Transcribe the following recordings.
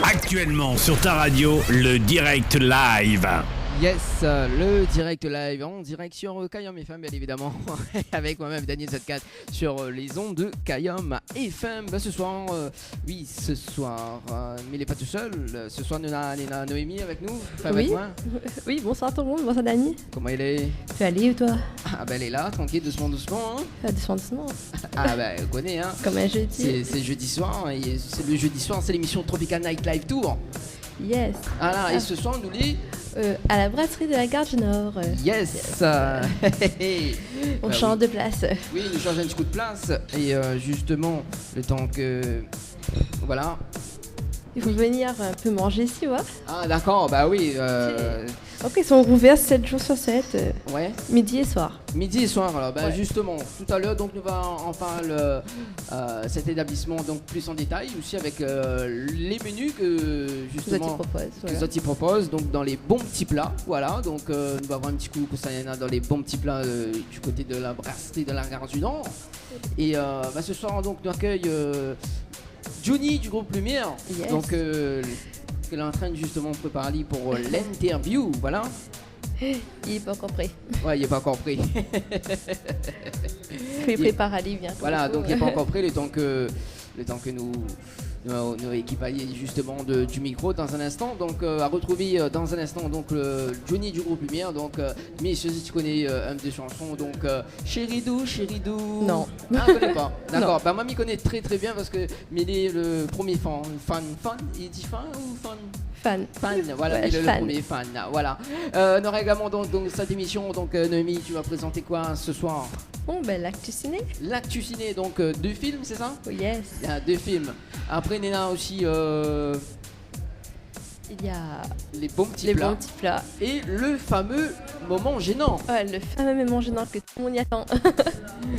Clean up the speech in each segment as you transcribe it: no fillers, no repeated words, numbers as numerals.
Actuellement sur ta radio, le direct live. Yes, le direct live en direct sur Kayom FM, bien évidemment, avec moi-même Daniel Z4 sur les ondes de Kayom FM. Ce soir, mais il n'est pas tout seul. Ce soir, nous avons Noémie avec nous. Oui. Oui, bonsoir tout le monde, bonsoir Dani. Comment elle est? Tu es allée ou toi? Ah ben elle est là, tranquille, doucement. Hein. Doucement. Ah ben on connaît, hein. Comme un jeudi. C'est jeudi soir, et c'est le jeudi soir, c'est l'émission Tropical Night Live Tour. Yes. Voilà, et ce soir, on nous lit à la brasserie de la Gare du Nord. Yes. On change de place. Oui, nous changeons un petit coup de place. Et justement, le temps que... Voilà. Il faut venir un peu manger ici, ouais. Ah d'accord, bah oui. Ok, ils sont ouverts 7 jours sur 7. Ouais. Midi et soir. Midi et soir, alors Ouais. justement, tout à l'heure, donc nous allons en parler cet établissement donc plus en détail, aussi avec les menus que justement que Zoti propose, donc dans les bons petits plats, voilà, donc nous allons avoir un petit coup ça y en a dans les bons petits plats du côté de la brasserie de la Gare du Nord. Et ce soir donc nous accueille Johnny du groupe Lumière, Yes. donc qu'elle est en train de justement préparer pour l'interview, voilà. Il n'est pas encore prêt. Ouais, il n'est pas encore prêt. Il prépare à aller, bien. Voilà, donc il n'est pas encore prêt le temps que nous équipalions justement du micro dans un instant. Donc à retrouver dans un instant donc Johnny du groupe Lumière. Donc mais si tu connais un des chansons, donc Chéridou. Non. Ah, je connais pas. D'accord. Bah moi m'y connais très très bien parce que il est le premier fan. Il dit fan ou fan? Fan, voilà, Ouais, il est le fan. premier fan, voilà. On aura également donc cette émission, donc Noémie, tu vas présenter quoi ce soir? Bon, ben l'actu ciné. L'actu ciné, donc 2 films, c'est ça? Oh yes. Il y a 2 films. Après, il y en a aussi Il y a les bons petits les plats bons petits plats. et le fameux moment gênant. Ouais, le fameux moment gênant que tout le monde y attend.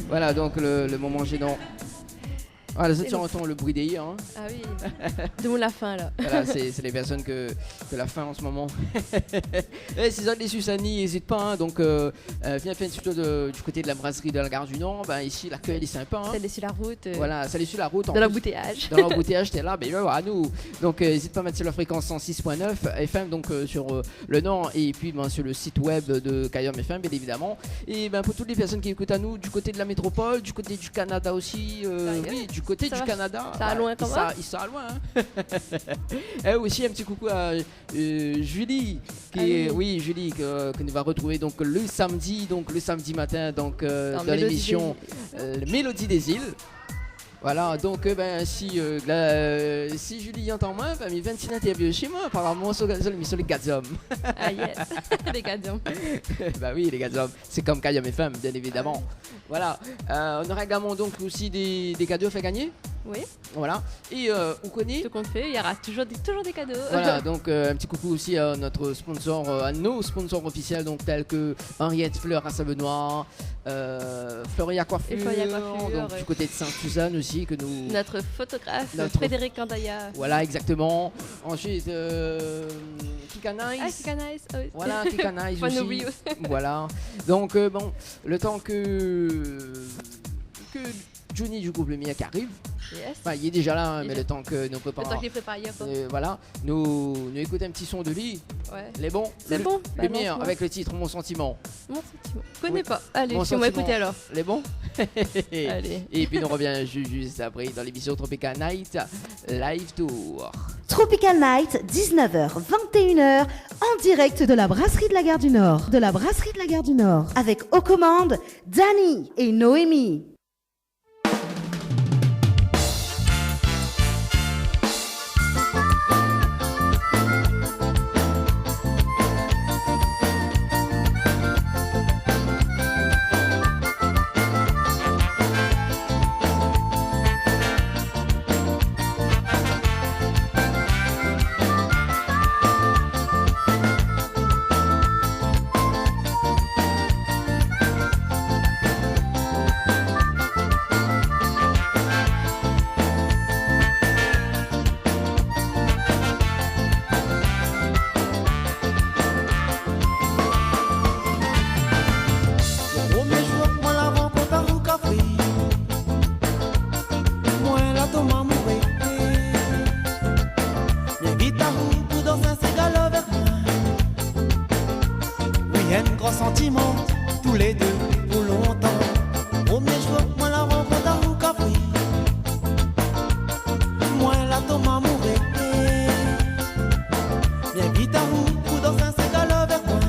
Voilà, donc le moment gênant. Voilà, ça tu entends le bruit des hires, hein. Ah oui. D'où la fin là. Voilà, c'est les personnes que la faim en ce moment. Et si ça les Susani, n'hésite pas, hein. Donc viens faire plutôt du côté de la brasserie de la Gare du Nord. Ben, ici, l'accueil est sympa, hein. Ça laisse sur la route. Voilà, ça les sur la route. Dans l'embouteillage. Dans l'embouteillage, t'es là, mais à nous. Donc n'hésite pas à mettre sur la fréquence 106.9 FM, donc sur le Nord, et puis sur le site web de Kayom FM, bien évidemment. Et pour toutes les personnes qui écoutent à nous, du côté de la métropole, du côté du Canada aussi, oui, du côté Ça du va, Canada. ça va loin quand même. Il sera loin, hein. Et aussi un petit coucou à Julie, Julie, que nous va retrouver donc le samedi matin, donc dans l'émission Mélodie des îles. Voilà, donc si Julie entend moi, il vient de interviewer chez moi, apparemment sur l'émission Les Gazom. Ah yes, les gars. Bah oui, les Gazom, c'est comme Kayom FM, bien évidemment. Voilà, on aura également donc aussi des cadeaux à faire gagner. Oui. Voilà, et on connaît. Ce qu'on fait, il y aura toujours des cadeaux. Voilà, donc un petit coucou aussi à notre sponsor, à nos sponsors officiels, donc tels que Henriette Fleur à Savenois, Floria Coiffure, donc du côté de Sainte-Suzanne aussi, que nous... Notre photographe, Frédéric Candaya. Voilà, exactement. Ensuite, Kika Nice. Ah, Kika Nice. Oh, oui. Voilà, Kika Nice Pas aussi. oublier. Voilà, donc le temps que Johnny du groupe Lumière qui arrive. Yes. Il est déjà là, hein, mais le temps que nous Le préparons. temps qu'il prépare hier. Voilà, nous écoutons un petit son de lui. Ouais. Les bons. C'est bon. Lumière avec le titre Mon Sentiment. Mon sentiment. Je connais pas. Allez, Mon fais-moi sentiment. écouter alors. Les bons. Allez. Et puis nous revient juste après dans l'émission Tropical Night Live Tour. Tropical Night, 19h, 21h, en direct de la brasserie de la Gare du Nord. De la brasserie de la Gare du Nord. Avec aux commandes, Dani et Noémie. sentiments, tous les deux pour longtemps. Premier jour, moi la rencontre à Roucafri. Moi la tombe à mourir. Viens vite à vous pour danser un ségale avec moi.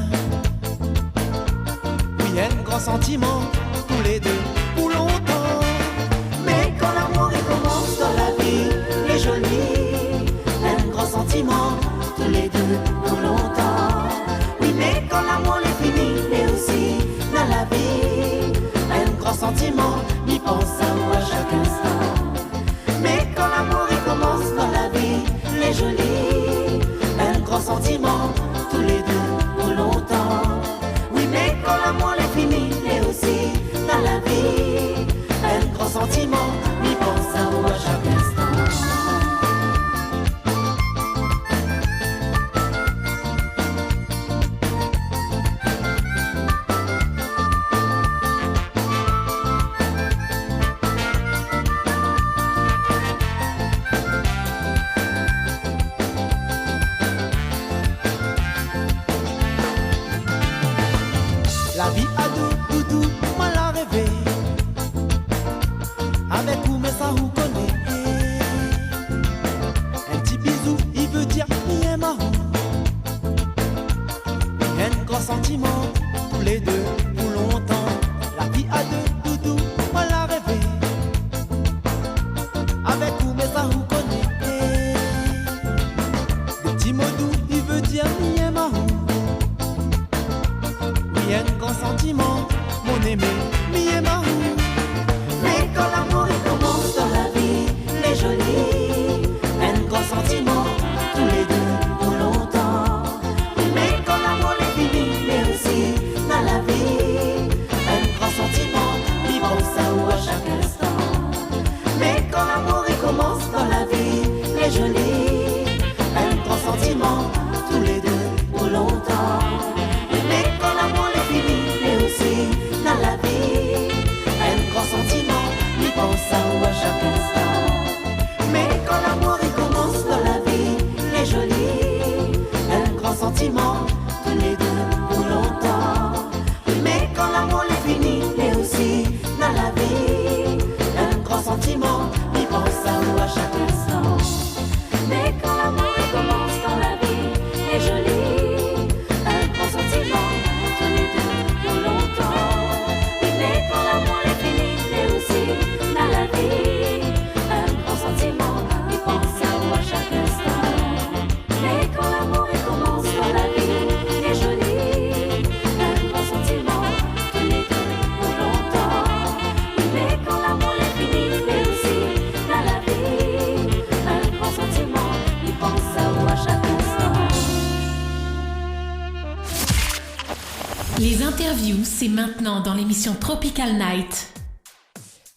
Oui, un grand sentiment, tous les deux pour longtemps. Mais quand l'amour il commence dans la vie, les jolis, un grand sentiment, tous les deux pour longtemps. Oui, mais quand l'amour est fini, et aussi dans la vie, un grand sentiment, n'y pense à vous à chaque instant. Mais quand l'amour il commence dans la vie, les jolis, un grand sentiment, tous les deux pour longtemps. Oui, mais quand l'amour est fini, et aussi dans la vie, un grand sentiment, n'y pense à vous à chaque instant. La vie a deux doudou, moi l'a rêvé. Avec vous, mais ça vous connaît. Un petit bisou, il veut dire mi et mahou. Un grand sentiment, tous les deux pour longtemps. La vie a deux doudou, moi l'a rêvé. Avec vous, mais ça vous connaît. Le petit mot doux, il veut dire mi et mahou. Un grand sentiment, mon aimé, mi et mahou. Mais quand l'amour il commence dans la vie, les jolis, un grand sentiment, tous les deux pour longtemps. Mais quand l'amour est fini, mais aussi dans la vie, un grand sentiment, il pense à vous à chaque instant. Mais quand l'amour il commence dans la vie, les jolis, un grand sentiment, tous les deux pour longtemps. Mais quand l'amour est fini, mais aussi dans la vie, un grand sentiment, il pense à vous à chaque instant. Mais quand l'amour il commence dans la vie, les jolis, un grand sentiment, tous les deux pour longtemps. Mais quand l'amour est fini, mais aussi dans la vie, un grand sentiment, il pense à vous à chaque instant. Mais quand l'amour il commence dans la vie, les jolis, un grand sentiment, tous les deux pour longtemps. Oui, mais quand l'amour est fini, mais aussi dans la vie, un grand sentiment, il pense à vous à chaque instant. Mais quand l'amour il commence dans la vie, les jolis, un grand sentiment, tous les deux pour longtemps. Oui, mais quand l'amour est fini, mais aussi dans la vie, un grand sentiment, il pense à vous à chaque instant. Les interviews, c'est maintenant dans l'émission Tropical Night.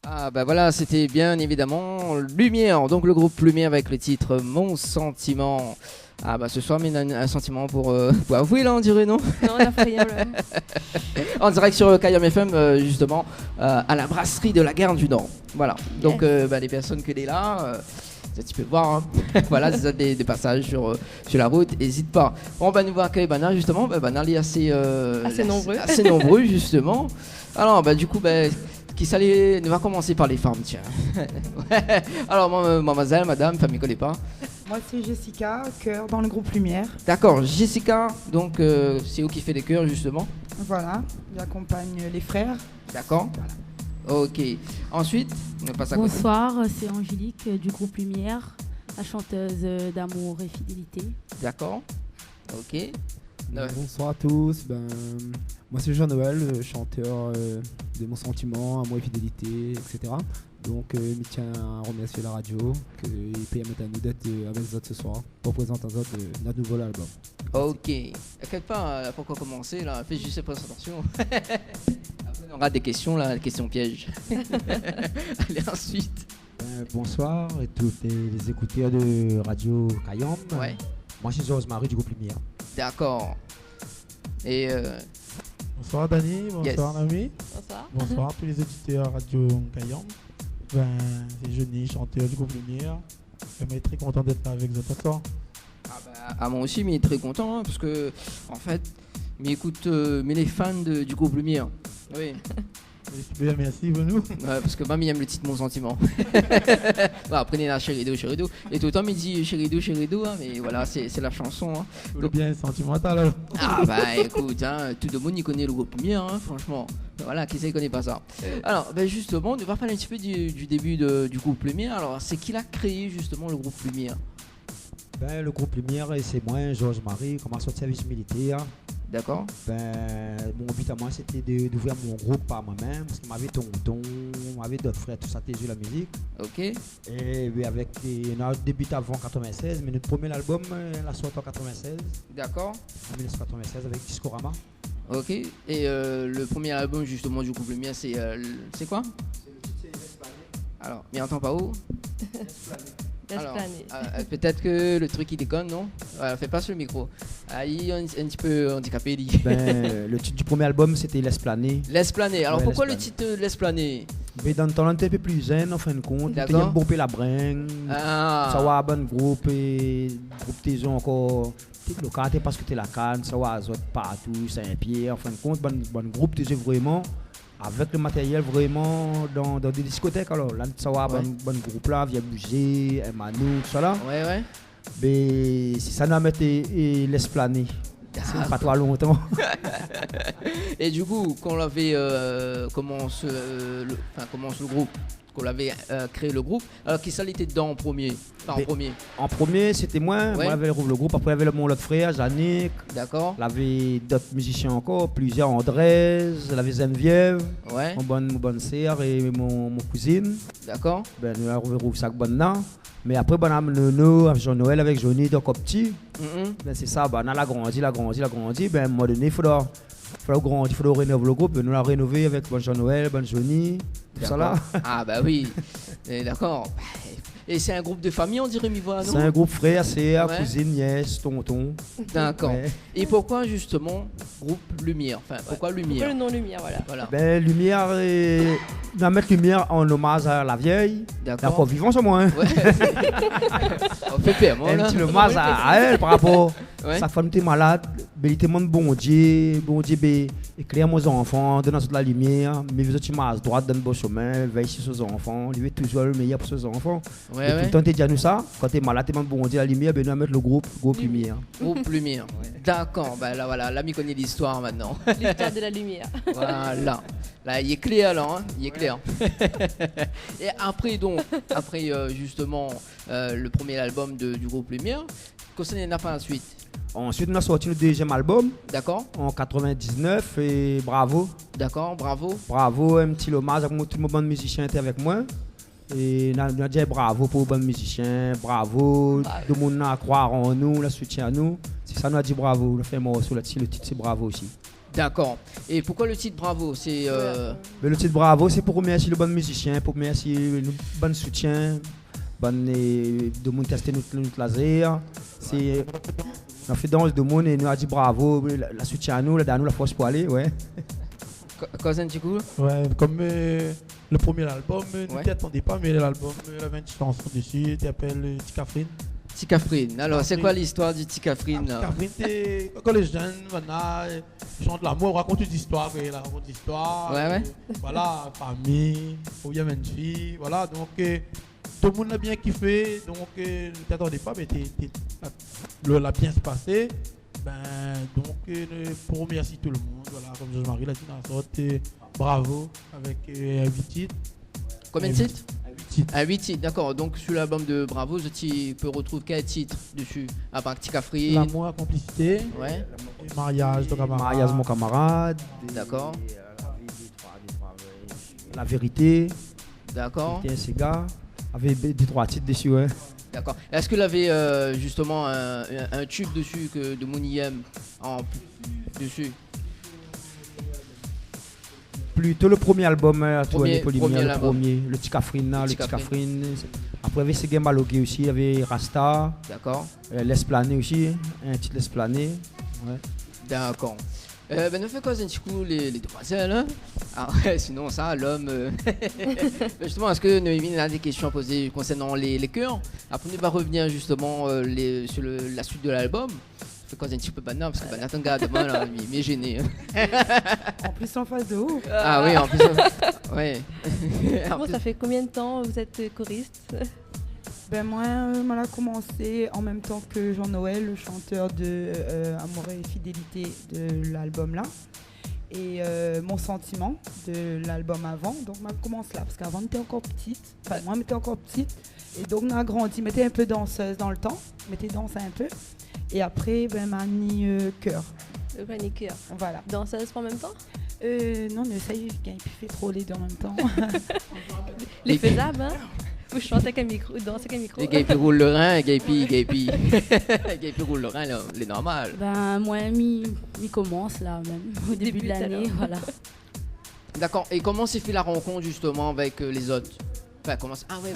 Ah bah voilà, c'était bien évidemment Lumière, donc le groupe Lumière avec le titre Mon Sentiment. Ah bah ce soir, mais un sentiment pour avouer là, on dirait, non? Non, on a fait rien là. En direct sur Kayam FM, justement, à la brasserie de la Gare du Nord. Voilà, donc les personnes que là, tu peux voir, hein. Voilà, c'est ça, des passages sur la route, n'hésite pas. On va nous voir que Bana, justement, Bana est assez nombreux. Assez nombreux, justement. Alors, du coup, on va commencer par les femmes, tiens. Ouais. Alors, mademoiselle, madame, femme, ne connaît pas. Moi, c'est Jessica, chœur dans le groupe Lumière. D'accord, Jessica, donc c'est où qui fait les chœurs, justement. Voilà, j'accompagne les frères. D'accord. Voilà. Ok. Ensuite, on passe à côté. Bonsoir, c'est Angélique du groupe Lumière, la chanteuse d'amour et fidélité. D'accord. Ok. Bonsoir à tous. Moi c'est Jean-Noël, chanteur de Mon Sentiment, Amour et Fidélité, etc. Donc il me tient à remercier la radio qui permet à nous d'être avec les autres ce soir pour présenter notre nouveau album. Ok. Quelque part, pourquoi commencer là? Fais juste cette présentation. Après on aura des questions là, des questions pièges. Allez, ensuite. Bonsoir à tous les écouteurs de Radio Kayam. Ouais. Moi je suis Georges-Marie du groupe Lumière. D'accord. Et bonsoir Dani, bonsoir Naomi. Bonsoir. Bonsoir à tous les auditeurs Radio Kayam. C'est Johnny, chanteur du groupe Lumière. Je suis très content d'être là avec vous ce soir. Moi aussi, mais très content, hein, parce que en fait, Mais écoute, mais les fans du groupe Lumière. Oui. Bien, merci, vous nous. Ouais, parce que mamie aime le titre Mon Sentiment. Voilà, prenez la Chérido. Et tout le temps, il dit Chérido, hein, mais voilà, c'est la chanson. Hein. Donc, bien sentimental alors. Ah bah écoute, hein, tout le monde y connaît le groupe Lumière, hein, franchement. Voilà, qui ne connaît pas ça. Alors, ben justement, on va parler un petit peu du début du groupe Lumière. Alors, c'est qui l'a créé justement le groupe Lumière? Ben, le groupe Lumière, c'est moi, Georges Marie, commence au service militaire. D'accord. Ben, mon but à moi, c'était d'ouvrir mon groupe par moi-même, parce qu'il m'avait tonton, m'avait d'autres frères, tout ça, t'es joué la musique. Ok. Et ben, avec on a débuté avant 96, mais notre premier album, la sorti en 96. D'accord. En 1996 avec Discorama. Ok. Et le premier album justement du groupe Lumière, c'est quoi? C'est L'Esplané. Alors, mais entend pas où? Alors, L'Esplané. peut-être que le truc il déconne, non? Voilà, fais pas sur le micro. Il est un petit peu handicapé, lui. Ben, le titre du premier album, c'était L'Esplané. L'Esplané. Alors, Ouais, pourquoi L'Esplané. le titre L'Esplané? Mais dans le temps, on était un peu plus zen, en fin de compte. On était D'accord. bomber la bringue. Ah. Ça va un bon groupe, et groupe t'es encore. T'es local, parce que t'es la canne, ça va azot partout, Saint-Pierre. En fin de compte, bon groupe, t'es vraiment. Avec le matériel vraiment dans des discothèques. Alors là, ça va Ouais. bon groupe là, vient bouger, Manu, tout ça là. Ouais, ouais. Mais si ça n'a mettre L'Esplané. C'est pas trop longtemps. Et du coup, quand on avait commence le groupe, qu'on avait créé le groupe, alors qui ça était dedans en premier? Pas en premier. En premier, c'était moi. Ouais. Moi, j'avais le groupe. Après, il y avait mon autre frère, Yannick. D'accord. Il y avait d'autres musiciens encore, plusieurs. Andrés, il y avait Geneviève, Ouais. mon bonne sœur et mon cousine. D'accord. Ben, nous avons ouvert ça bonne là. Mais après, ben, on a Nono, Jean-Noël avec Johnny, donc petit. Ben, c'est ça, ben, on a grandi. Ben, à un moment donné, il faudra grandir, il faudra rénover le groupe. Ben, nous l'avons rénové avec Jean-Noël, Johnny, tout ça là. Ah bah oui. D'accord. Et c'est un groupe de famille, on dirait, Mivois, non? C'est un groupe frère, sœur, Ouais. cousine, nièce, tonton. D'accord. Ouais. Et pourquoi justement groupe Lumière? Enfin, pourquoi Lumière? Pourquoi le nom Lumière, voilà. Ben, Lumière, on va mettre Lumière en hommage à la vieille. D'accord. Elle est encore vivante, au moins. Ouais. On fait pire, moi, Un là. petit hommage à elle par rapport Ouais. à sa femme était malade. Ben, il était mon bon Dieu, ben, éclaire mes enfants, donne toute la lumière. Mais vous êtes à droite dans le bon chemin, veille sur ses enfants, lui veut toujours le meilleur pour ses enfants. Ouais, Et tout le temps, tu dis à nous ça, quand tu es malade, tu es mon bon Dieu, la lumière, ben, nous allons mettre le groupe Lumière. Groupe Lumière. D'accord. Bah là, voilà. Là, m'y connaît l'histoire maintenant. L'histoire de la lumière. Voilà. Là, il est clair, là. Hein. Il est clair. Et après, justement, le premier album du groupe Lumière, qu'est-ce qu'on a fait ensuite? Ensuite, on a sorti le deuxième album. D'accord. En 99 et bravo. D'accord, bravo. Bravo, un petit hommage à tout le monde musicien était avec moi. Et on a dit bravo pour les bons musiciens, bravo, tout le monde a croire en nous, le soutien à nous. C'est ça, on a dit bravo, on a fait un morceau là-dessus, le titre c'est bravo aussi. D'accord. Et pourquoi le titre Bravo? C'est Mais le titre bravo, c'est pour remercier les bons musiciens, pour remercier le bon soutien, de monde tester notre laser. C'est on a fait danse de monde et nous a dit bravo, la soutien à nous, la nous la force pour aller, ouais. Cousin du coup? Ouais, comme le premier album, nous Ouais. ne t'attendais pas, mais l'album, il avait une chanson dessus, qui s'appelle Ticafrine. Ticafrine. Alors, c'est quoi l'histoire du Ticafrine là? Ticafrine, c'est quand les jeunes maintenant, ils chantent l'amour, racontent des histoires, ils racontent des histoires. Ouais, ouais. Voilà, famille, ou bien une fille, voilà, donc tout le monde l'a bien kiffé, donc ne t'attendais pas, mais l'a bien se passé. Ben, donc, pour remercier tout le monde, voilà, comme Georges-Marie l'a dit dans la sorte, bravo, avec 8 titres. Combien de titres? 8 titres. 8 titres, d'accord. Donc, sur l'album de Bravo, tu peux retrouver quel titre dessus? À part Ticafrine. L'amour, la complicité. Ouais. Et mariage, ton camarade. Mariage, mon camarade. D'accord. La vérité. D'accord. C'était un cigare. Avec des 3 titres dessus, ouais. D'accord. Est-ce qu'il avait justement un tube dessus que de Mouniem dessus? Plutôt le premier album, Premier album. le Ticafrine, le Ticafrine. Après, il y avait Seguin Balogué aussi, il y avait Rasta. D'accord. L'Esplané aussi, un titre L'Esplané. Ouais. D'accord. Ben, nous fait quoi, un petit coup, les demoiselles, hein? Ah ouais, sinon, ça, l'homme. Justement, est-ce que Noémie a des questions à poser concernant les chœurs? Après, on va revenir justement sur la suite de l'album. Fais un petit peu banal parce que banal ton gars demain là, il m'est gêné. En plus en face de haut. Ah oui, en plus. Ouais. Bon, ça fait combien de temps vous êtes choriste? Ben moi, on a commencé en même temps que Jean-Noël, le chanteur de Amour et Fidélité de l'album là. Et Mon Sentiment de l'album avant. Donc on commence là, parce qu'avant on était encore petite. Enfin moi on était encore petite. Et donc on a grandi, on était un peu danseuse dans le temps. On était dansé un peu. Et après, ben Mani Cœur. Mani Cœur. Voilà. Danseuse en même temps? Non, mais ça y est, il fait trop les deux en même temps. Les faisables, hein? Vous chantez avec un micro, dansez avec un micro. Les gars qui roulent le rein, les gars qui roulent le rein, les normal. Ben moi, mi commence là même, au début de l'année, voilà. D'accord, et comment s'est fait la rencontre justement avec les autres? Enfin, comment... Ah ouais.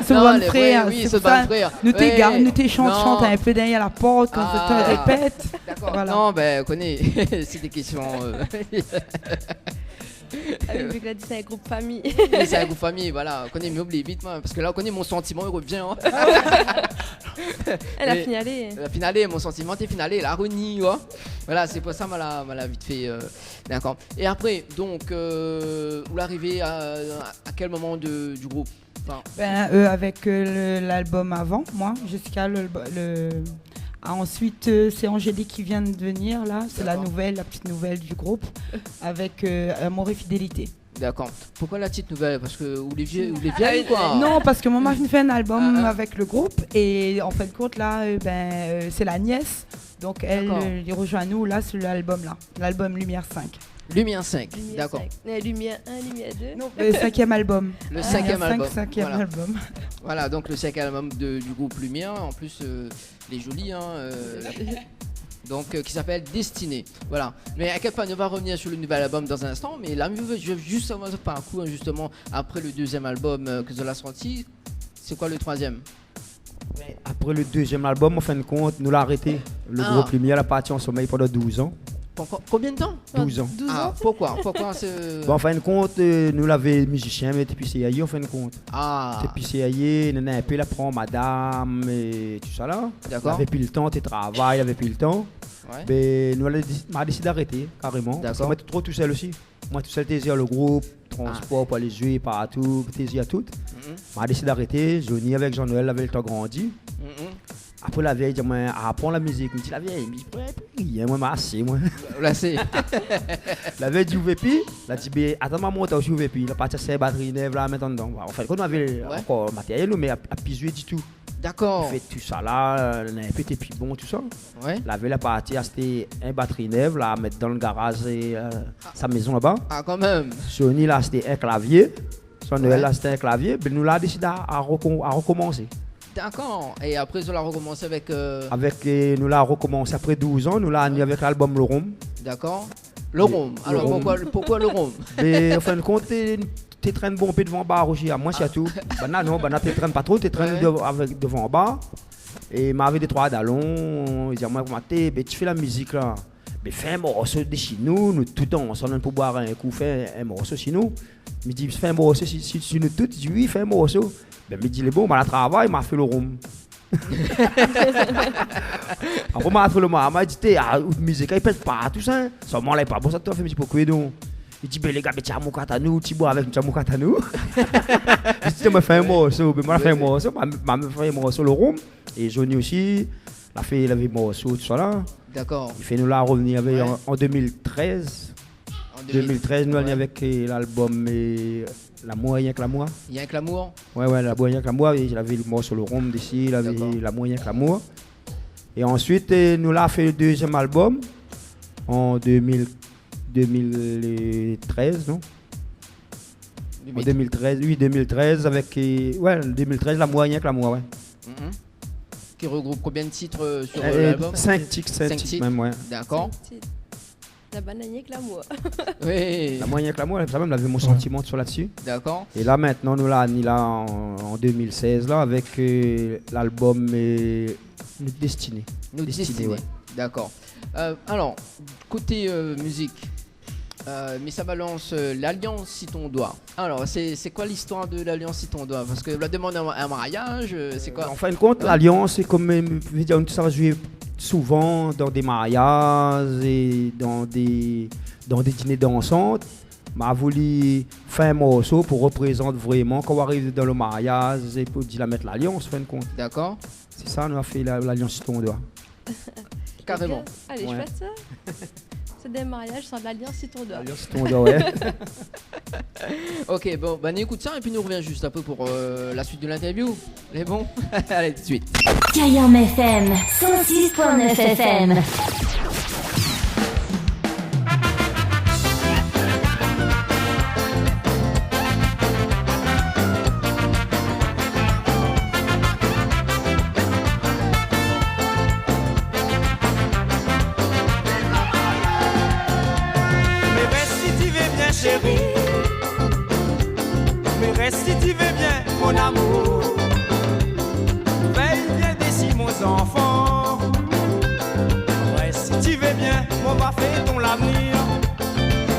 Ce bon frère, oui, ce bon frère. Nous t'es chante un peu derrière la porte quand tu répètes. D'accord, voilà. Non, ben, on connaît, c'est des questions... Ah oui, vu que là, c'est un groupe famille. Oui, c'est un groupe famille, voilà. On connaît mieux vite, moi, parce que là, on connaît Mon Sentiment, il revient. Hein. La finale. La finale, Mon Sentiment, t'es finale, la renie, voilà, c'est pour ça, m'a vite fait. D'accord. Et après, donc, vous l'arrivez à quel moment du groupe? Enfin... Avec l'album avant, moi, jusqu'à ensuite, c'est Angélique qui vient de venir, là. C'est la petite nouvelle du groupe, avec Amour et Fidélité. D'accord. Pourquoi la petite nouvelle? Parce que vous les vieilles ou quoi? Non, parce que maman fait un album avec le groupe, et en fin de compte, là, c'est la nièce. Donc, elle rejoint nous, là, sur l'album, là. L'album Lumière 5. Lumière 5, d'accord. Lumière 1, Lumière 2. Non, le 5e album. Le 5e album. 5e album. Voilà, donc le 5e album du groupe Lumière. En plus, il est joli, hein. Donc, qui s'appelle Destinée. Voilà. Mais à quel point on va revenir sur le nouvel album dans un instant. Mais là, je veux juste savoir par un coup, justement, après le 2e album que vous avez sorti, c'est quoi le 3e? Après le 2e album, en fin de compte, nous l'a arrêté. Le groupe Lumière a parti en sommeil pendant 12 ans. Combien de temps? 12 ans. 12 ans. Pourquoi en fin de compte, nous l'avons musicien, mais depuis CAI en fin de compte. Depuis CAI, nous avons un peu la prend madame et tout ça là. D'accord. Il n'avait plus le temps, tu travailles, il n'avait plus le temps. Ouais. Mais nous avons décidé d'arrêter carrément. D'accord. Moi, trop tout seul aussi. Moi, tout seul, t'es le groupe, transport pour aller jouer partout, t'es à tout. J'ai décidé d'arrêter. Johnny avec Jean-Noël avait le temps grandi. Après la vieille, moi, apprends la musique. Je me dis la vieille, moi, je assez, moi. La vieille dit VP, la dit, attends, maman, t'as aussi VP. La partie c'est batterie neuve là, maintenant dedans. En fait, quand on avait encore matériel, mais à pisuer du tout. D'accord. On fait tout ça là, on a un peu de bon, tout ça. Ouais. La vieille, la partie, c'était un batterie neuve, là, à mettre dans le garage et sa maison là-bas. Ah, quand même. Sony, là, c'était un clavier. Jean-Noël, là, c'était un clavier. Mais nous, là, décidé à recommencer. D'accord. Et après, on l'a recommencé avec... nous l'avons recommencé après 12 ans. Nous l'avons mis avec l'album Le Rhum. D'accord. Le Rhum. Alors, pourquoi Le Rhum? Mais en fin de compte, tu traînes bon peu devant bar aussi. Moi, c'est tout. Non, tu traînes pas trop. Tu traînes devant bar. Et m'avait des 3 dallons. Ils disaient, moi, tu fais la musique là. Mais fais un morceau de chez nous. Nous, tout le temps, on s'en donne pour boire un coup. Fais un morceau chez nous. Il me dit, fais un morceau si nous tous. Je dis, oui, fais un morceau. Ben, il me dit, bon, la travail, il m'a fait le rhum. Après, il m'a fait le rhum. Il m'a dit, la musique, il pète pas, tout ça. Seulement, là, il n'est pas bon, ça te fait un petit peu quoi donc. Il dit, ben, les gars, tu as mon katanou, tu bois avec mon katanou. Je dis, tu m'as fait un morceau. Ben, moi, j'ai fait un morceau, m'a fait un morceau, le rhum. Et Johnny aussi, il a fait un morceau, tout ça là. D'accord. Il fait nous là revenir avec en 2013. En 2013, nous allons avec l'album L'amour, rien que l'amour. Rien que l'amour? Ouais, l'amour, rien que l'amour. Il avait le morceau le rhum d'ici, il avait l'amour, rien que l'amour. Et ensuite, nous l'avons fait le 2e album en 2013, non? En 2013, oui, 2013, avec. Ouais, 2013, l'amour, rien que l'amour, ouais. Qui regroupe combien de titres sur l'album? 5 titres même, ouais. D'accord. La banane avec l'amour. Oui. La moyenne avec l'amour, ça même, avait mon sentiment sur là-dessus. D'accord. Et là, maintenant, nous l'avons là en 2016, là, avec l'album Notre Destinée. Notre Destinée, ouais. D'accord. Alors, côté musique, Mais ça balance l'alliance si ton doigt. Alors, c'est quoi l'histoire de l'alliance si ton doigt? Parce que la demande un mariage, c'est quoi? En fin de compte, l'alliance, c'est comme ça va jouer souvent dans des mariages et dans des dîners dansantes. M'a voulu faire un morceau pour représenter vraiment quand on arrive dans le mariage et pour dire la mettre l'alliance, en fin de compte. D'accord. C'est ça, on a fait l'alliance sur ton doigt. Carrément. Allez, je fais ça. C'est des mariages sans l'alliance sur ton doigt. L'alliance sur ton doigt, ouais. Ok, bon, bah on écoute ça et puis nous revient juste un peu pour la suite de l'interview. Les bons. Allez, tout de suite. Kayam FM, 106.9 FM. Mais reste si tu veux bien, mon amour. Veille bien d'ici, mon enfant. Reste si tu veux bien, mon va faire ton l'avenir.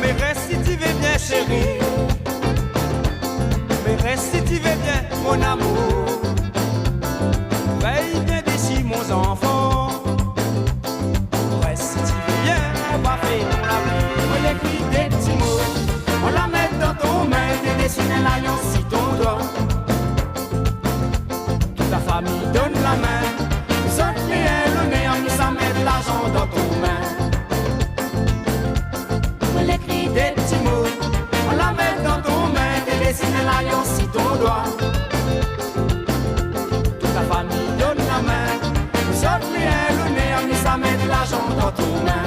Mais reste si tu veux bien, chérie. Mais reste si tu veux bien, mon amour. Veille bien d'ici, mon enfant. Reste si tu veux bien, mon va faire ton l'avenir. On écrit des petits mots. On la met dans ton main, tu dessines l'alliance si ton doigt. Toute la famille donne la main. Nous autres et le néant, nous ça met de l'argent dans ton main. On écrit des petits mots. On la met dans ton main, tu dessines l'alliance si ton doigt. Toute la famille donne la main. Nous autres et le néant, nous ça met de l'argent dans ton main.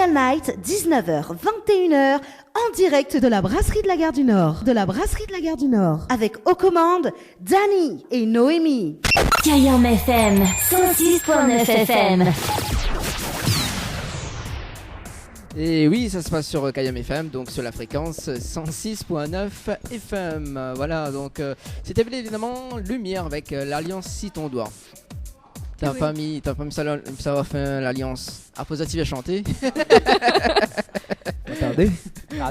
Tropical Night, 19h, 21h, en direct de la brasserie de la Gare du Nord. De la brasserie de la Gare du Nord. Avec aux commandes, Dani et Noémie. Kayam FM, 106.9 FM. Et oui, ça se passe sur Kayam FM, donc sur la fréquence 106.9 FM. Voilà, donc c'était bien évidemment Lumière avec l'Alliance Si Ton Doigt. T'as pas mis ça va faire l'Alliance. Après ça, tu vas chanter. Attendez,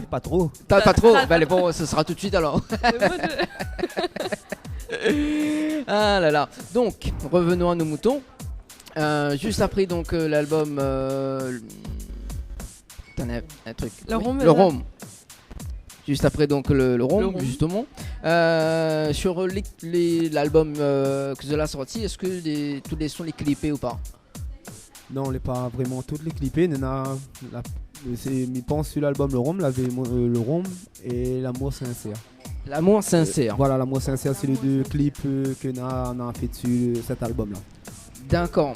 pas trop. Pas trop. Ben bon, ce sera tout de suite alors. Ah là là. Donc, revenons à nos moutons. Juste après donc l'album. T'en as un truc. Le Rhum. Juste après donc le Rhum, justement. Sur l'album que Zola a sorti, est-ce que tous les sons les clippés ou pas? Non, on n'est pas vraiment toutes les clippés. Je pense sur l'album le Rhum et L'amour sincère. L'amour sincère. Voilà, L'amour sincère, c'est les deux clips que on a fait dessus cet album-là. D'accord.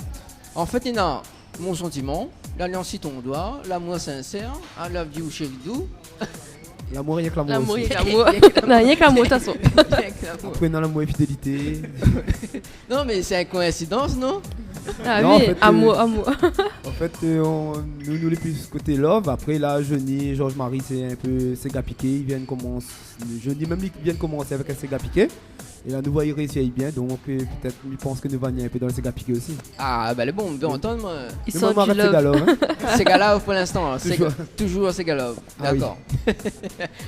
En fait, il y a Mon sentiment, L'Alliance Si Ton Doigt, L'amour sincère, I Love You Chéridou. L'amour, il y a que l'amour. L'amour, aussi. il y a que l'amour. Non, il y a que l'amour, de toute façon. Après, on a l'amour et fidélité. Non, mais c'est une coïncidence, non? Ah non, oui, en fait, amour. En fait, nous les plus côté love. Après, là, Johnny et Georges-Marie, c'est un peu Sega Piqué. Ils viennent commencer. Johnny, même, ils viennent commencer avec un Sega Piqué. Et là, nous voyons réussir bien, donc peut-être ils pensent que nous va un peu dans le Sega Piqué aussi. Ah, bah les bons, on peut entendre. Moi. Ils sont du love. Sega Love pour l'instant, toujours Sega Love. Ah, d'accord. Oui.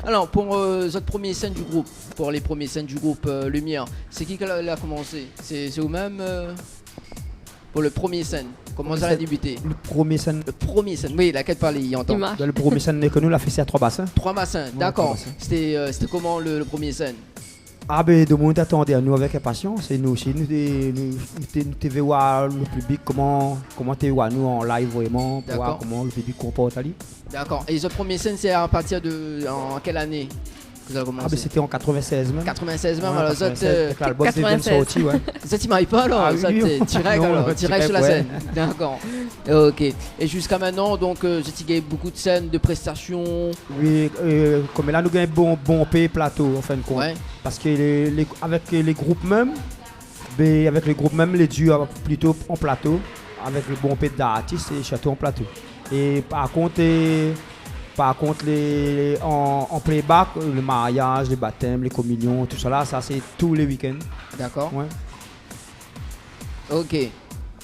Alors, pour votre première scène du groupe, pour les premières scènes du groupe Lumière, c'est qui a commencé? C'est vous-même pour le premier scène? Comment ça a débuté? Le premier scène. Le premier scène, oui, laquelle parler, il entend. Le premier scène que nous l'a fait, c'est à 3 bassins. 3 bassins, d'accord. C'était comment le premier scène? Ah ben de monde attendait à nous avec impatience et nous aussi nous TV voir le public comment tu vois nous en live vraiment pour voir comment le public comporte ali. D'accord. Et ce premier scène c'est à partir de en quelle année que vous avez commencé? Ah ben c'était en 96 même. 96 même. Ouais, alors ça l'album est sorti ouais. Ça t'y m'arrive pas alors ah, ça oui, direct sur la scène. D'accord. OK. Et jusqu'à maintenant donc j'ai gagné beaucoup de scènes de prestations. Oui, comme là nous gagnons bon paye plateau en fin de compte. Ouais. Parce que avec les groupes même les duos plutôt en plateau avec le bon paye d'artistes et château en plateau. Et par contre en playback, le mariage, les baptêmes, les communions, tout ça là, ça c'est tous les week-ends. D'accord. Ouais. OK.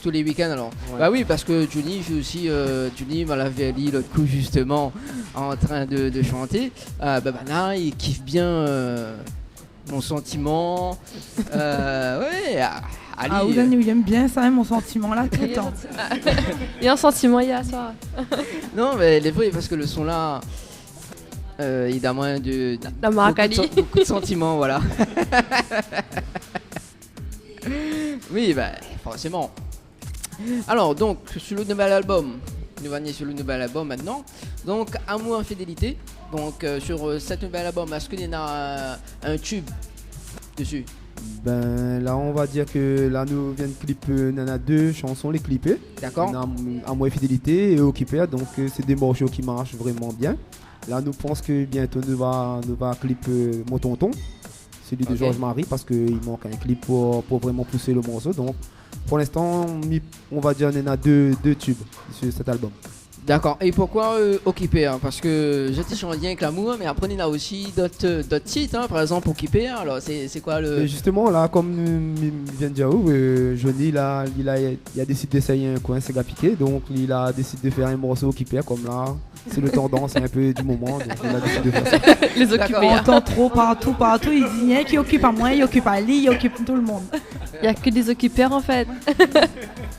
Tous les week-ends alors. Ouais. Bah oui, parce que Johnny fait aussi Johnny m'a lavé l'autre coup justement en train de chanter. Là il kiffe bien Mon sentiment. Ouais. Ali, ah, Oudani, il aime bien ça, Mon sentiment là tout le temps. Il y a un sentiment, il y a ça. Non, mais les vrais, parce que le son là, il a moins de. La maracali. Beaucoup de sentiments, voilà. Oui, bah, forcément. Alors, donc, sur le nouvel album, nous allons sur le nouvel album maintenant. Donc, Amour, infidélité. Donc, sur cet nouvel album, est-ce qu'il y a un tube dessus? Ben là on va dire que là nous vient de clipper, on a 2 chansons les clippées. D'accord. On a Amour et fidélité et Occupé, donc c'est des morceaux qui marchent vraiment bien. Là nous pensons que bientôt nous va clipper Mon tonton, celui de Georges-Marie, parce qu'il manque un clip pour vraiment pousser le morceau. Donc pour l'instant on va dire qu'on a 2 tubes sur cet album. D'accord. Et pourquoi Occupé parce que je t'ai bien avec l'amour, mais après il y a aussi d'autres titres, par exemple Occupé. Alors c'est quoi le... Et justement là, comme vient de dire Johnny, il a décidé d'essayer un coin Sega Piqué, donc il a décidé de faire un morceau Occupé comme là. C'est le tendance un peu du moment, donc il a décidé de faire ça. Les occupés. On entend trop partout. Il dit rien qui occupe à moi, il occupe à lui, il occupe tout le monde. Il n'y a que des occupeurs en fait.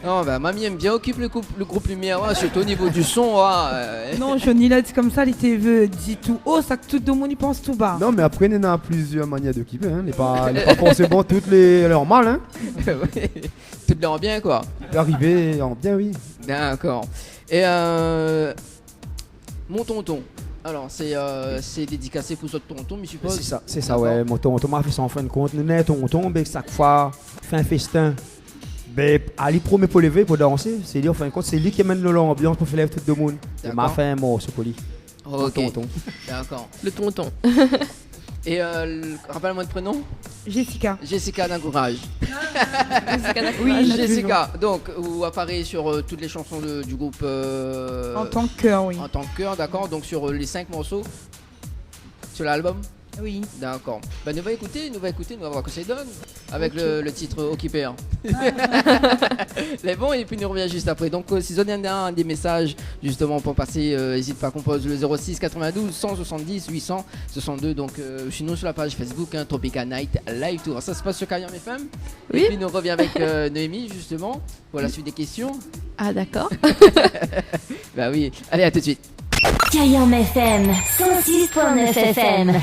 Non, bah mamie aime bien occuper le groupe Lumière, surtout au niveau du son. Non, Johnny l'a dit comme ça, il dit tout haut, ça que tout le monde y pense tout bas. Non, mais après, il y en a plusieurs manières d'occuper. Il n'est pas forcément toutes les leurs mal. Hein. Toutes leurs bien, quoi. Arriver en bien, oui. D'accord. Et Mon tonton. Alors, c'est dédicacé pour votre tonton, mais je suppose. C'est ça, ouais. Mon tonton m'a fait ça en fin de compte. Nous, tonton, chaque fois, fait un festin Ben, Ali promet pour lever, pour danser. C'est lui, en fin de compte, c'est lui qui amène l'ambiance pour faire lever tout le monde. Il m'a fait un morceau pour lui. Ok. Tonton. D'accord. Le tonton. Et rappelle-moi le prénom. Jessica. Jessica d'Encourage. Oui, Jessica. Donc, vous apparaissez sur toutes les chansons du groupe. En tant que chœur, oui. En tant que chœur, d'accord. Donc, sur les 5 morceaux sur l'album. Oui. D'accord. Bah, nous va écouter, nous va voir que ça donne. Avec le titre Occupé. Les bons, et puis nous revient juste après. Donc, si vous avez un des messages, justement, pour passer, n'hésite pas à composer le 06 92 170 862. Donc, sinon, sur la page Facebook, Tropical Night Live Tour. Ça se passe sur Kayam FM. Oui. Et puis, nous revient avec Noémie, justement, pour la suite des questions. Ah, d'accord. Bah oui. Allez, à tout de suite. Kayam FM, 106.9 FM.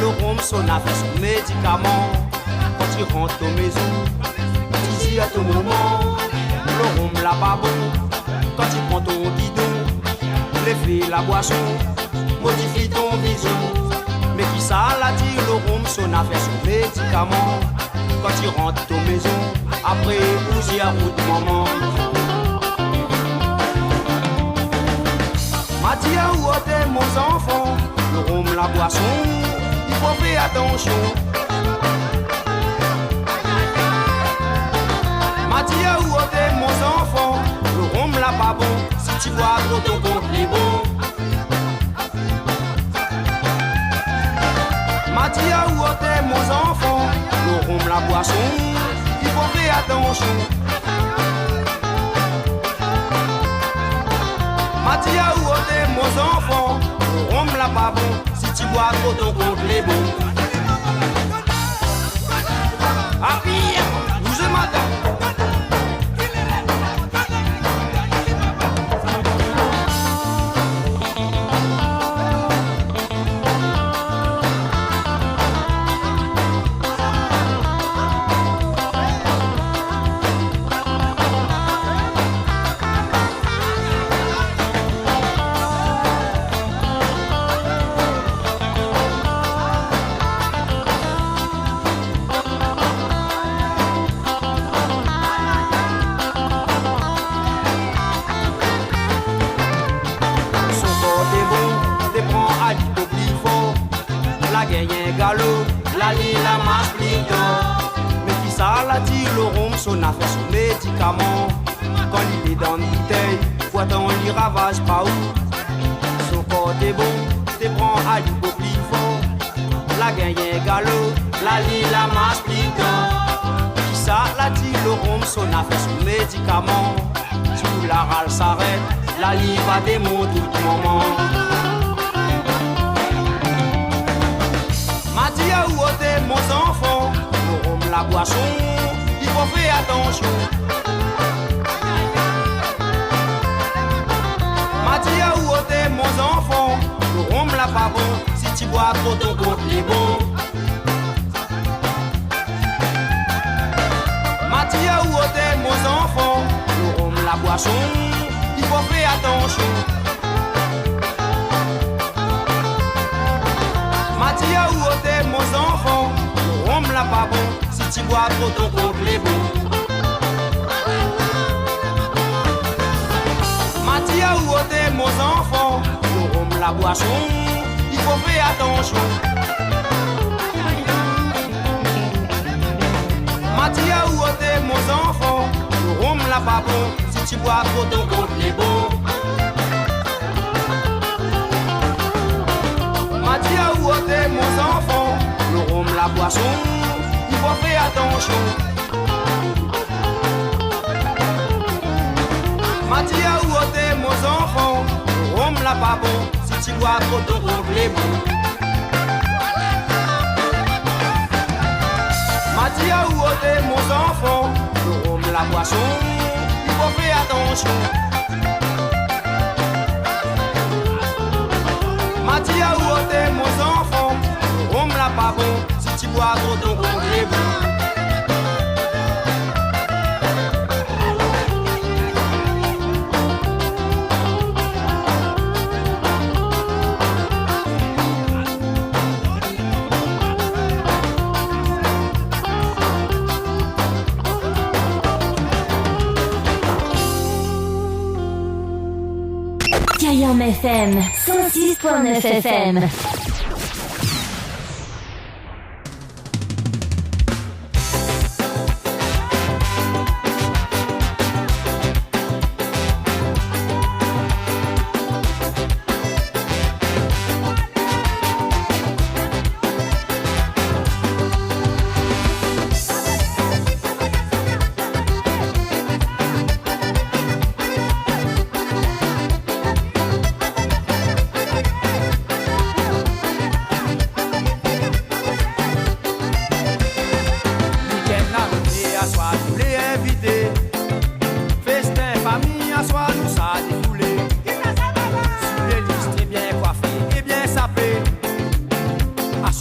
le rhum sonne à faire son médicament. Quand tu rentres aux maisons, tu dis à ton moment, le rhum là pas bon. Quand tu prends ton guidon, l'effet la boisson modifie ton vision. Mais qui ça l'a dit, le rhum sonne à faire son médicament. Quand tu rentres aux maisons, après bouger à route maman. Matia ou ôtez mon enfant, le rhum la boisson, il faut faire attention. Matia ou ôtez mon enfant, le rhum là pas bon, si tu vois trop ton compte est bon. Matia ou ôtez mon enfant, le rhum la boisson, il faut faire attention. Matia ou ôtez mon enfant, le rhum là pas bon, si tu bois trop ton compte est bon. Ah pire, vous et madame. La masse mais qui ça l'a dit, le rhum sonne à faire son médicament. Quand il est dans une bouteille, faut attendre, il ravage pas où. Son corps est bon, t'es prends à l'hypoplifort. La gagne galop, la masse qui ça l'a dit, le rhum sonne à faire son médicament. Tout la râle s'arrête, la lit va démonter tout moment. Matia ou ôtez mon enfant, le rhum la boisson, il faut faire attention. Matia ou ôtez mon enfant, le rhum la pas bon, si tu bois trop ton compte est bon. Matia ou ôtez mon enfant, le rhum la boisson, il faut faire attention. Matia ou ôtez mon enfant, le rhum là pas bon, si tu bois trop ton compte est bon. Matia ou ôtez mon enfant, le rhum la boisson, il faut faire attention. Matia ou ôtez mon enfant, le rhum là pas bon, si tu bois trop ton compte est bon. Matia ou ôtez mon enfant, le rhum la boisson, il faut faire attention. Matia ou ôtez mon enfant, le rhum la pas bon, si tu bois trop ton compte est bon. Matia ou ôtez mon enfant, le rhum la boisson, il faut faire attention. Matia ou ôtez mon enfant, le rhum là pas bon, si tu bois trop ton compte est bon. Kayam FM 106.9 FM.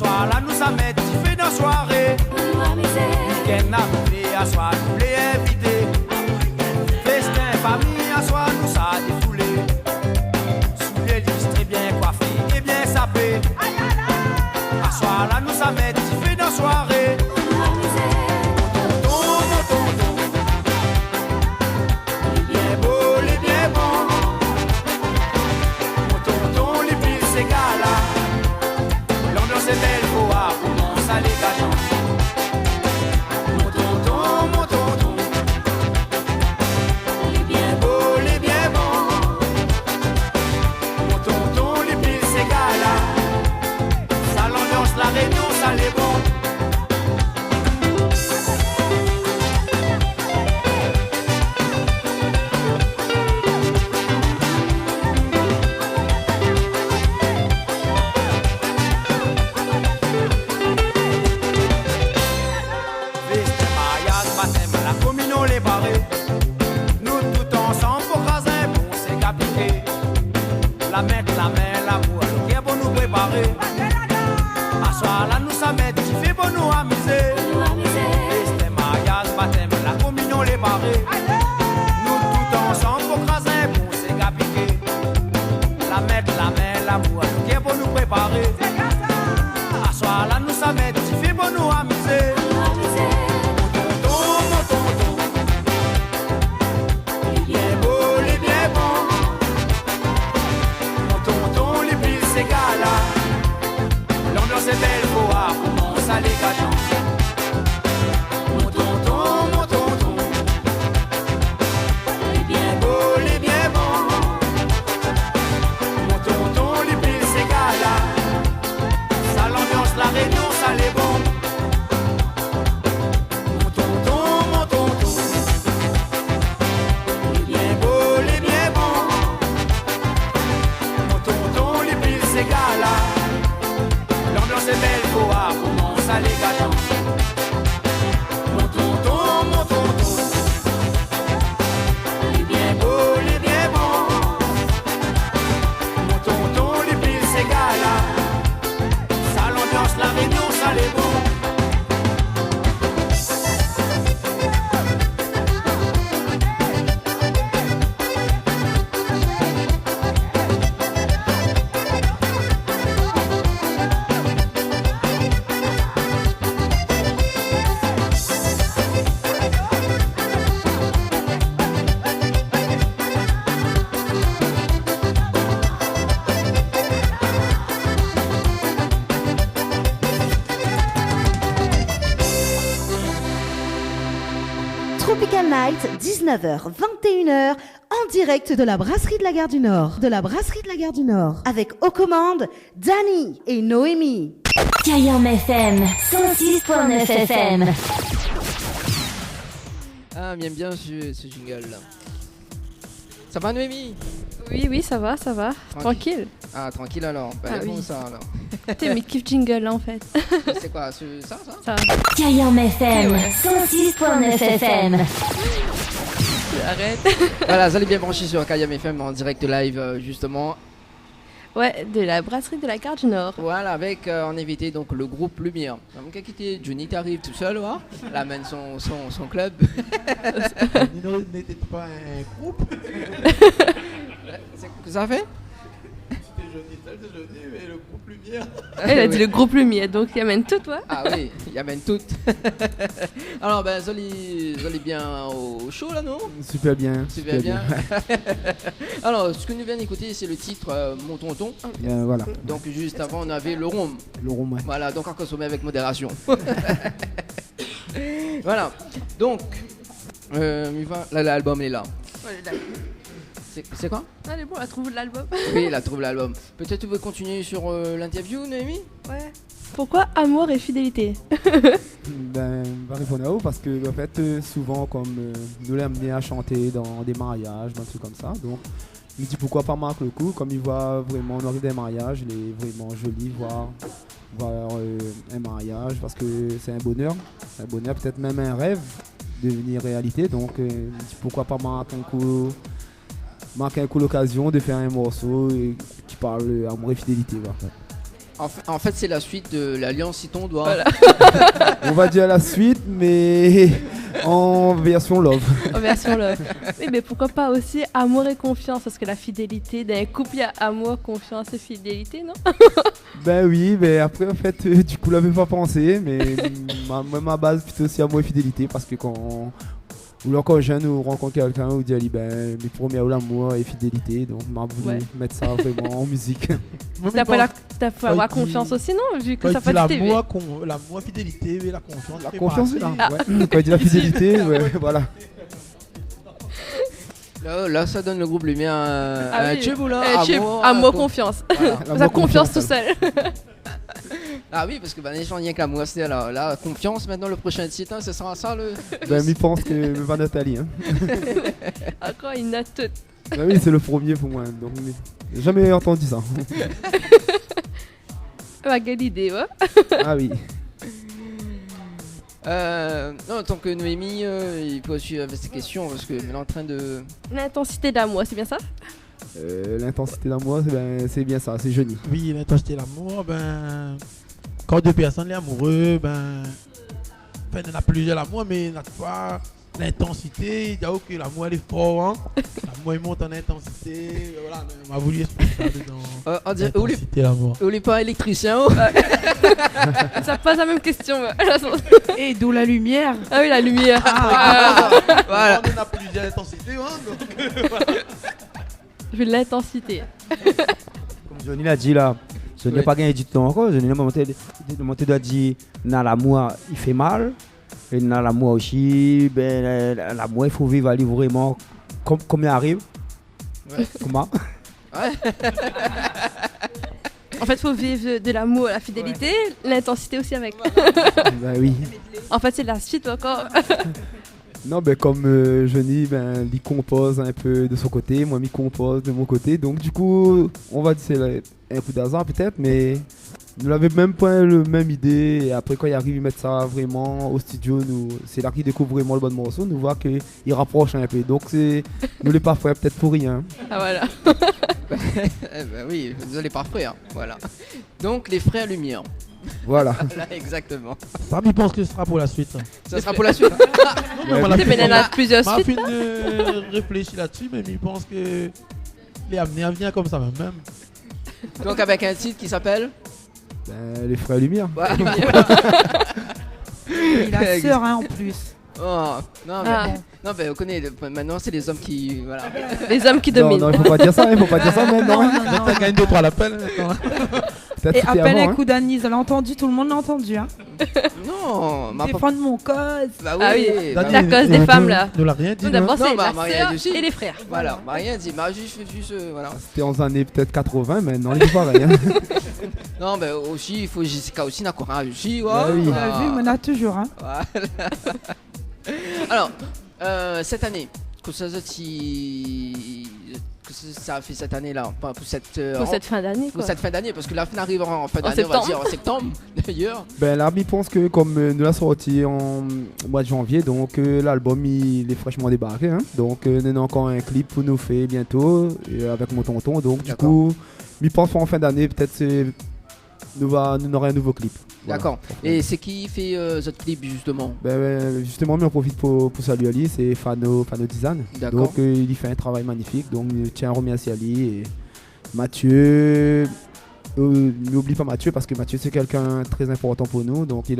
soir là nous sommes tu fais nos soirées. Week-end arrivé à soir nous les invités. Festin famille à soir nous ça défoulé. Sous les listes très bien coiffés et bien sapés. À soir là nous sommes tu fais nos soirées. Tropical Night, 19h, 21h, en direct de la Brasserie de la Gare du Nord. De la Brasserie de la Gare du Nord. Avec aux commandes, Dani et Noémie. Kayam FM, 106.9 FM. Ah, j'aime bien ce jingle là. Ça va Noémie? Oui, ça va. Tranquille. Ah, tranquille alors. Bah, ah, bon oui. ça alors. T'es mes kiff jingle là en fait. C'est quoi ça Kayam FM, 106.9 FM. Arrête. Voilà, vous allez bien brancher sur Kayam FM en direct live justement. Ouais, de la brasserie de la Gare du Nord. Voilà, avec en invité donc le groupe Lumière. Donc quitter Johnny t'arrive tout seul, ouais. Elle amène son club. Nino n'était pas un groupe. C'est que ça fait? C'était Johnny, mais le groupe Lumière. Elle a dit le groupe Lumière, donc il amène tout, ouais. Ah oui, il amène tout. Alors, ben, Zoli bien au show là, non? Super bien. Super bien. Alors, ce que nous venons d'écouter, c'est le titre Mon Tonton. Voilà. Donc, juste avant, on avait le rhum. Le rhum, ouais. Voilà, donc à consommer avec modération. Voilà. Donc, l'album est là. Ouais, c'est quoi? Elle est bon, elle trouve l'album. Oui, elle trouve l'album. Peut-être tu veux continuer sur l'interview, Noémie? Ouais. Pourquoi amour et fidélité? Ben, va répondre à vous parce que en fait, souvent, comme nous l'avons amené à chanter dans des mariages, dans des trucs comme ça, donc il me dit pourquoi pas marquer le coup, comme il voit vraiment, on arrive des mariages, il est vraiment joli voir un mariage parce que c'est un bonheur, peut-être même un rêve devenir réalité, donc il me dit pourquoi pas marquer un coup l'occasion de faire un morceau qui parle amour et fidélité. Voilà. En fait, c'est la suite de l'Alliance si ton doigt. Voilà. On va dire la suite, mais en version love. En version love. Oui, mais pourquoi pas aussi amour et confiance, parce que la fidélité, dans un couple, il y a amour, confiance et fidélité, non? Ben oui, mais après, en fait, du coup, l'avais pas pensé, mais ma base, plutôt aussi amour et fidélité, parce que quand ou encore jeune, ou rencontre quelqu'un, ou dit, ben, mes premiers ou l'amour et fidélité, donc m'a voulu mettre ça vraiment en musique. T'as faut avoir confiance aussi, non? Vu que ça fait l'amour, fidélité et la confiance. La confiance, là. Ah. Ouais. Quand il dit la fidélité, ouais, voilà. Là, ça donne le groupe Lumière un tube ou là amour, confiance. Voilà. Ça confiance tout seul. Ah oui, parce que les gens n'y a qu'à moi, c'est là, confiance. Maintenant, le prochain titre, ce sera ça le. Ben, il pense que va Nathalie. Hein. Encore une note toute. Ben oui, c'est le premier pour moi, donc j'ai jamais entendu ça. Quelle idée, ouais. Ah oui. Non, tant que Noémie, il peut suivre avec ces questions parce que elle est en train de. L'intensité d'amour, c'est bien ça? L'intensité d'amour, c'est bien ça, c'est Johnny. Oui, l'intensité d'amour, quand deux personnes sont amoureux, il y en a plusieurs l'amour, mais il n'y a pas l'intensité. Il y a que l'amour elle est fort, hein. L'amour il monte en intensité. Voilà, on m'a voulu expliquer ça dedans. On dirait, ou les pas électricien. Ça pose la même question. Et d'où la lumière. Ah oui, la lumière. Voilà. On a plusieurs intensités, hein, donc voilà. Je veux l'intensité. Comme Johnny l'a dit là, Johnny n'a pas gagné du temps encore. Johnny a dit dans l'amour, il fait mal. Et dans l'amour aussi, l'amour, il faut vivre à vivre vraiment comme il arrive. Ouais. Comment? Ouais. En fait, il faut vivre de l'amour, la fidélité, l'intensité aussi avec. Ben oui. En fait, c'est la suite encore. Non, comme Johnny, il compose un peu de son côté, moi, il compose de mon côté. Donc, du coup, on va dire c'est un coup d'hasard peut-être, mais nous n'avions même pas la même idée. Et après, quand il arrive, il met ça vraiment au studio, c'est là qu'il découvre vraiment le bon morceau. Nous voit qu'il rapproche un peu. Donc, nous les parfaits, peut-être pour rien. Ah, voilà. Oui, vous allez pas frères. Voilà. Donc, les frères Lumière. Voilà. Exactement. Ça, je pense que ce sera pour la suite. Ça sera pour la suite. Non, mais il y en a plusieurs suites. Je vais réfléchir là-dessus, mais je pense que les amener à venir comme ça même. Donc avec un titre qui s'appelle Les frères Lumière. Ouais. Il a sœur en plus. Oh, non, mais on connaît, maintenant c'est les hommes qui. Voilà. Les hommes qui dominent. Non, il faut pas dire ça, maintenant. Non. T'as gagné 2-3 l'appel. Et appelle un coup d'Anise, elle a entendu, tout le monde l'a entendu. Hein. Non, défendre mon cause. Bah oui, la cause des femmes là. Nous l'a rien dit. D'abord c'est la sœur et les frères. Voilà, m'a rien dit, m'a juste voilà. C'était en années peut-être 80, mais non, il est pareil. Non, mais aussi, il faut Jessica aussi, n'a pas réussi. On a vu, mais on a toujours. Hein. Voilà. Alors, cette année, que ça a fait cette année-là, pas pour cette fin d'année. Pour cette fin d'année, parce que la fin arrive en fin d'année, on va dire en septembre d'ailleurs. L'Army pense que comme nous l'a sorti en mois de janvier, donc l'album il est fraîchement débarqué. Hein, donc nous avons encore un clip pour nous faire bientôt avec mon tonton. Donc du coup, je pense en fin d'année, peut-être nous aurons un nouveau clip. D'accord. Voilà. Et c'est qui fait votre clip justement? Justement, on profite pour saluer Ali, c'est Fano Design. D'accord. Donc il y fait un travail magnifique. Donc je tiens à remercier Ali et Mathieu. N'oublie pas Mathieu parce que Mathieu c'est quelqu'un de très important pour nous. Donc il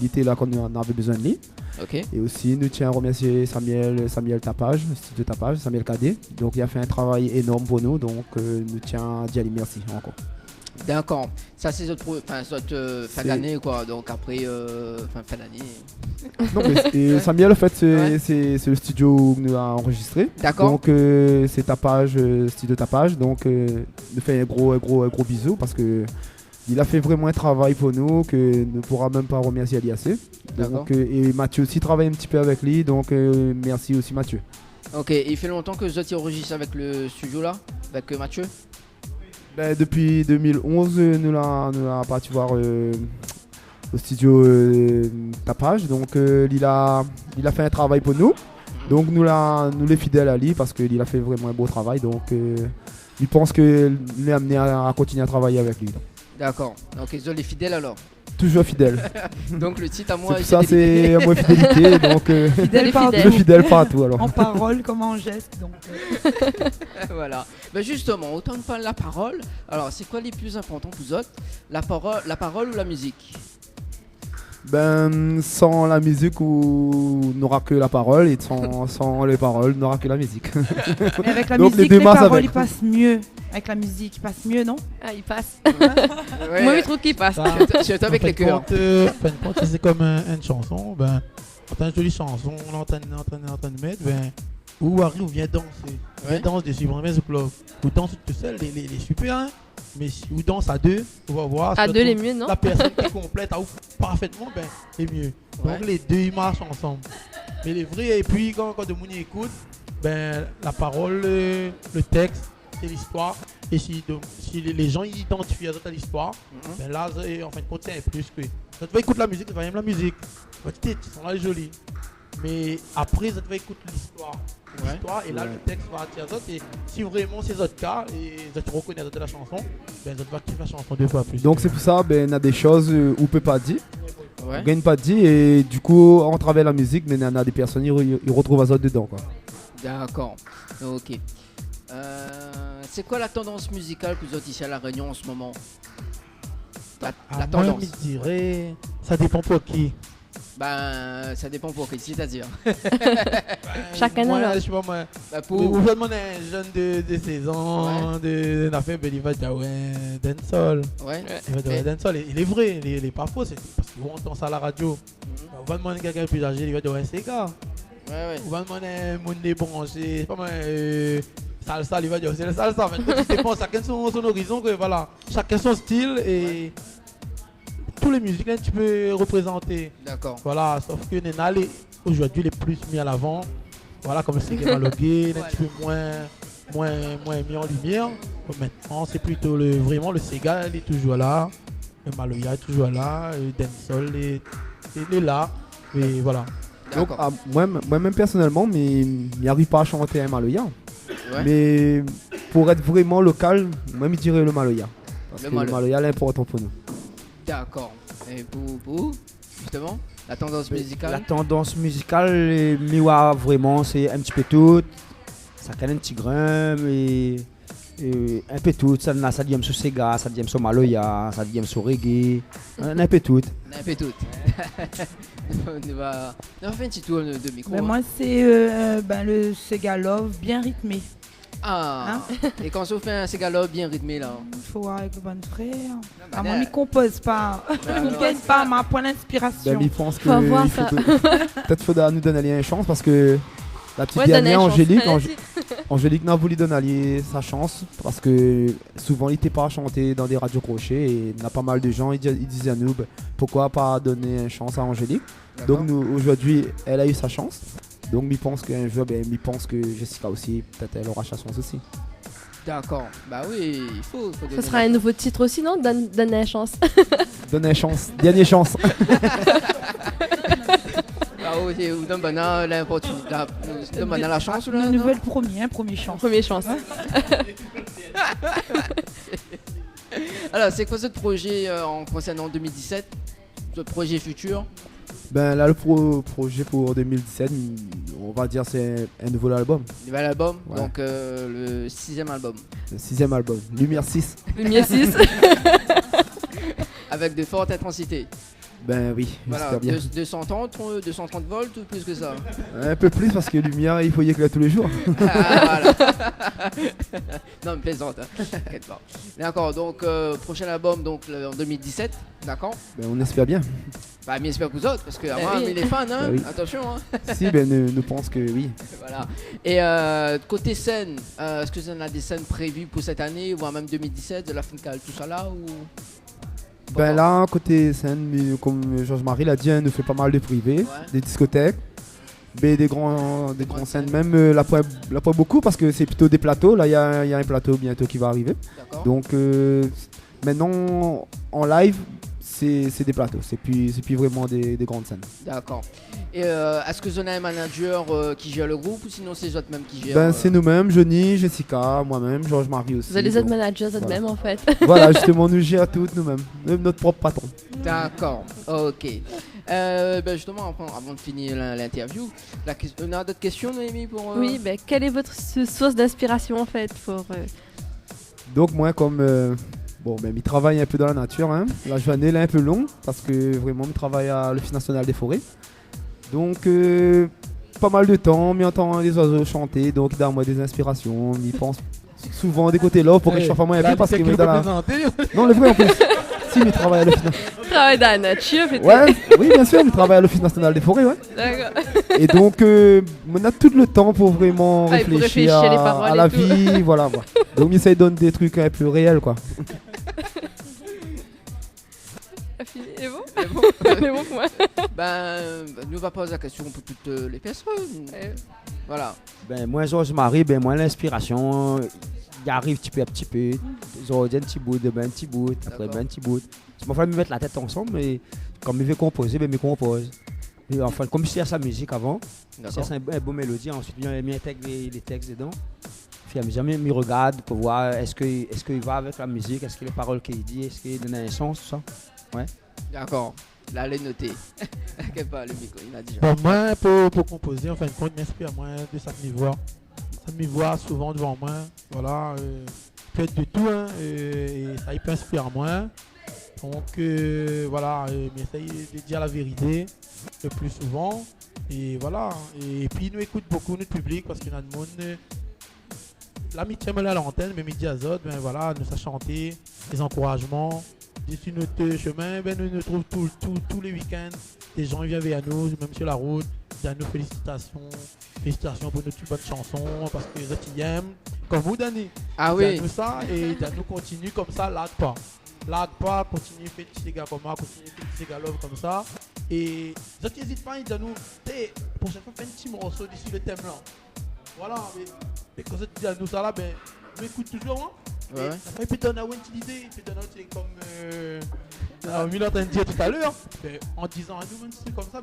était là quand on avait besoin de lui. Ok. Et aussi nous tiens à remercier Samuel Tapage, studio Tapage, Samuel Cadet. Donc il a fait un travail énorme pour nous. Donc nous tiens à dire merci encore. D'accord, ça c'est votre fin d'année quoi, donc après fin d'année. Non mais Samuel en fait c'est le studio où nous a enregistré. D'accord. Donc c'est Tapage, studio Tapage, donc nous fait un gros bisou parce que il a fait vraiment un travail pour nous que ne pourra même pas remercier Ali assez. Donc et Mathieu aussi travaille un petit peu avec lui, donc merci aussi Mathieu. Ok, et il fait longtemps que vous êtes enregistré avec le studio là, avec Mathieu? Depuis 2011, nous l'avons parti voir au studio Tapage. Donc il a fait un travail pour nous. Donc nous les fidèles à lui parce qu'il a fait vraiment un beau travail. Donc il pense qu'il est amené à continuer à travailler avec lui. D'accord. Donc ils sont les fidèles alors. Toujours fidèle. Donc le titre à moi. C'est pour ça c'est Amour et fidélité. Donc fidèle partout alors. En parole comme en geste. Donc. Voilà. Ben justement, autant de parler de la parole. Alors c'est quoi les plus importants pour vous autres, la parole ou la musique? Ben sans la musique on n'aura que la parole et sans les paroles on n'aura que la musique. Mais avec la musique les paroles ils passent mieux. Avec la musique, il passe mieux, non? Ah, il passe. Ouais. Moi, je trouve qu'il passe. Je suis avec les cœurs. C'est comme une chanson. Ben, quand une jolie chanson, on est en train de mettre, ben, où arrive, vient danser. Vient danser dessus, vraiment, ou danse tout seul, les super, hein. Mais si vous danse à deux, on va voir. À deux, les mieux, non? La personne qui complète parfaitement, ben, c'est mieux. Donc, les deux, ils marchent ensemble. Mais les vrais, et puis, quand de Mouni écoute, ben, la parole, le texte, c'est l'histoire. Et si les gens identifient à l'histoire, ben là, en fin de compte, c'est plus que. Ça te va écouter la musique, tu vas aimer la musique. Ils sont là jolis. Mais après, ça te va écouter l'histoire. L'histoire, et là, le texte va attirer les autres. Et si vraiment c'est votre cas, et ça te reconnaît la chanson, ben ça te va kiffer la chanson 2 fois plus. Donc c'est pour ça, ben, on a des choses où on peut pas dire. On gagne pas dit, et du coup, en travers la musique, ben, on a des personnes, ils retrouvent ça dedans, quoi. D'accord. Ok. C'est quoi la tendance musicale que vous êtes ici à La Réunion en ce moment? La tendance. Moi, je dirais, ça dépend pour qui. Ben, ça dépend pour qui, c'est-à-dire. Chacun a. Je sais pas moi. Vous faites un jeune de 16 ans, de fait, ben, il va dire ouais, dancehall. Ouais. Il va dire dancehall. Il est vrai, il est pas faux, c'est parce qu'on entend ça à la radio. On va demander quelqu'un plus âgé, il va dire ouais, c'est gars. On va demander un monde débranché, c'est pas moi. Salsa, il va dire c'est le salsa. Mais tu penses, chacun son horizon, que voilà, chacun son style et tous les musiques là, tu peux représenter. D'accord. Voilà, sauf que Nena aujourd'hui les plus mis à l'avant. Voilà, comme c'est Malogué, un petit peu moins mis en lumière. Maintenant, c'est plutôt vraiment le Sega, il est toujours là. Le Maloya est toujours là. Le Dancehall, il est là. Et voilà. Donc, moi-même personnellement, mais il n'arrive pas à chanter un Maloya. Ouais. Mais pour être vraiment local, moi je dirais le Maloya. Parce que le Maloya est important pour nous. D'accord. Et pour justement, la tendance musicale? La tendance musicale, Miwa vraiment c'est un petit peu tout. Ça a un petit grain, mais un peu tout. Ça dit sur Sega, ça dit sur Maloya, ça dit sur Reggae. Un peu tout. Un peu tout. On va faire un petit tour de micro. Mais moi c'est le Sega Love bien rythmé. Ah, hein? Et quand on fait un Sega Love bien rythmé là? Il faut voir avec le bon frère. Moi, je ne compose pas. Je ne gagne pas ma point d'inspiration. Ben, je pense que peut-être faudra nous donner une chance parce que la petite dernière, Angélique n'a voulu donner sa chance parce que souvent il n'était pas chanté dans des radios crochets et il y a pas mal de gens, ils disaient à nous pourquoi pas donner une chance à Angélique. Donc nous, aujourd'hui, elle a eu sa chance. Donc, je pense qu'un jour, que Jessica aussi, peut-être elle aura sa chance aussi. D'accord. Bah oui, il faut ce sera un nouveau titre aussi, non? Donne une chance. Donne une chance. Dernière chance. Ah oui, ou donne l'opportunité. Donne la chance ou la nouvelle premier chance. Première chance. Alors, c'est quoi ce projet en concernant 2017? Ce projet futur? Ben là, le projet pour 2017, on va dire c'est un nouvel album. Nouvel album, ouais. Donc le 6e album. Le 6e album, Lumière 6. Lumière 6. Avec de fortes intensités. Ben oui, voilà, bien. 230 volts ou plus que ça? Un peu plus parce que Lumière, il faut y éclairer tous les jours. Ah, voilà. Non, mais plaisante, hein. T'inquiète pas. D'accord, donc prochain album donc, en 2017, d'accord? Ben on espère bien. Bah, mais j'espère que vous autres, parce que mais les fans, hein, ben oui. Attention. Hein. Si, ben nous pensons que oui. Voilà. Et côté scène, est-ce que vous en avez des scènes prévues pour cette année, voire même 2017, de la Fincal, tout ça là ou... Ben là, côté scène, comme Georges-Marie l'a dit, on nous fait pas mal de privés, des discothèques, mais des grands scènes, même là pas beaucoup parce que c'est plutôt des plateaux. Là, il y a un plateau bientôt qui va arriver. Donc maintenant, en live, c'est des plateaux, c'est plus vraiment des grandes scènes. D'accord. Et est-ce que vous avez un manager qui gère le groupe ou sinon c'est eux même qui gèrent C'est nous-mêmes, Johnny, Jessica, moi-même, Georges-Marie aussi. Vous avez les autres managers eux-mêmes en fait. Voilà, justement, nous gère toutes nous-mêmes, notre propre patron. D'accord, ok. Justement, avant de finir l'interview, on a d'autres questions, Noémie pour, Oui, quelle est votre source d'inspiration en fait pour... Donc moi, comme... il travaille un peu dans la nature, hein. La journée elle est un peu longue parce que vraiment il travaille à l'Office national des forêts. Donc pas mal de temps, il entend les oiseaux chanter, donc il donne moi des inspirations, il pense souvent des côtés là pour que je sois moins happy parce qu'il est dans la... Non, le vrai en plus. Si, il travaille à l'Office national. Il travaille dans la nature peut-être. Ouais, oui bien sûr, il travaille à l'Office national des forêts, ouais. D'accord. Et donc on a tout le temps pour vraiment réfléchir à la vie, voilà. Donc il essaie de donner des trucs un peu réels quoi. C'est bon. C'est bon pour moi. Nous va poser la question pour toutes les personnes. Voilà. Moi, Georges-Marie, moi, l'inspiration, il arrive petit peu. Genre, un petit bout, un petit bout, après un petit bout. Je m'en fais me mettre la tête ensemble, mais comme il veut composer, il me compose. Et enfin, comme si il y a sa musique avant, c'est un beau mélodie, ensuite il intègre les textes dedans. Jamais il regarde pour voir est-ce qu'il va avec la musique, est-ce que les paroles qu'il dit, est-ce qu'il donne un sens, tout ça. Ouais. D'accord. Là, les noter. Quel pas le micro, il a dit. Moi, pour composer, en fin de compte, m'inspire moi de ça me voit. Ça me voit souvent devant moi. Voilà. Peut être de tout, hein, et ça il peut inspirer moi. Donc voilà, m'essaye de dire la vérité le plus souvent. Et voilà. Et puis nous écoute beaucoup notre public parce qu'il y a du monde. L'amitié me l'a à l'antenne, mais Midi Azot, voilà, nous a chanté, des encouragements. D'ici notre chemin, nous trouvons tous les week-ends. Des gens viennent vers nous, même sur la route. Ils nous félicitations. Félicitations pour notre bonne chanson, parce que ils aiment. Comme vous, Dani. Ah oui. Nous ça, et nous continue comme ça, lag pas, continue faire des gars comme moi, continue faire des gars love comme ça. Et ils n'hésitent pas, ils disent nous, prochaine fois, fais un petit morceau d'ici le thème là. Voilà, mais quand tu dis à nous ça là, nous écoute toujours, hein. Ouais. Il peut donner une idée, il peut donner comme Milan t'a dit tout à l'heure, en disant à nous, même si c'est comme ça,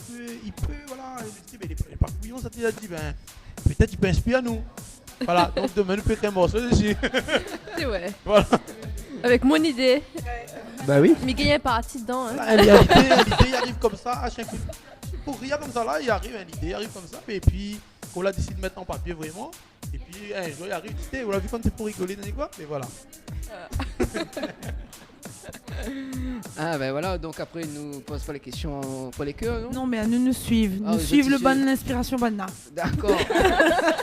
il peut, voilà, il est pas couillon, ça t'a dit, peut-être il peut inspirer à nous. Voilà, donc demain nous peut créer un morceau dessus. C'est vrai. Voilà. Avec mon idée. Bah oui. Mais gagne un parti dedans. Hein. Voilà, l'idée arrive comme ça, à chaque fois. Pour rien comme ça là, il arrive l'idée, arrive comme ça, et puis on l'a décidé de mettre en papier vraiment. Et puis un jour il arrive, on l'a vu quand t'es pour rigoler, quoi, mais voilà. Voilà, donc après il nous pose pas les questions pour les cœurs, non? Non, mais nous suivent. Nous suivent l'inspiration bonne là. D'accord.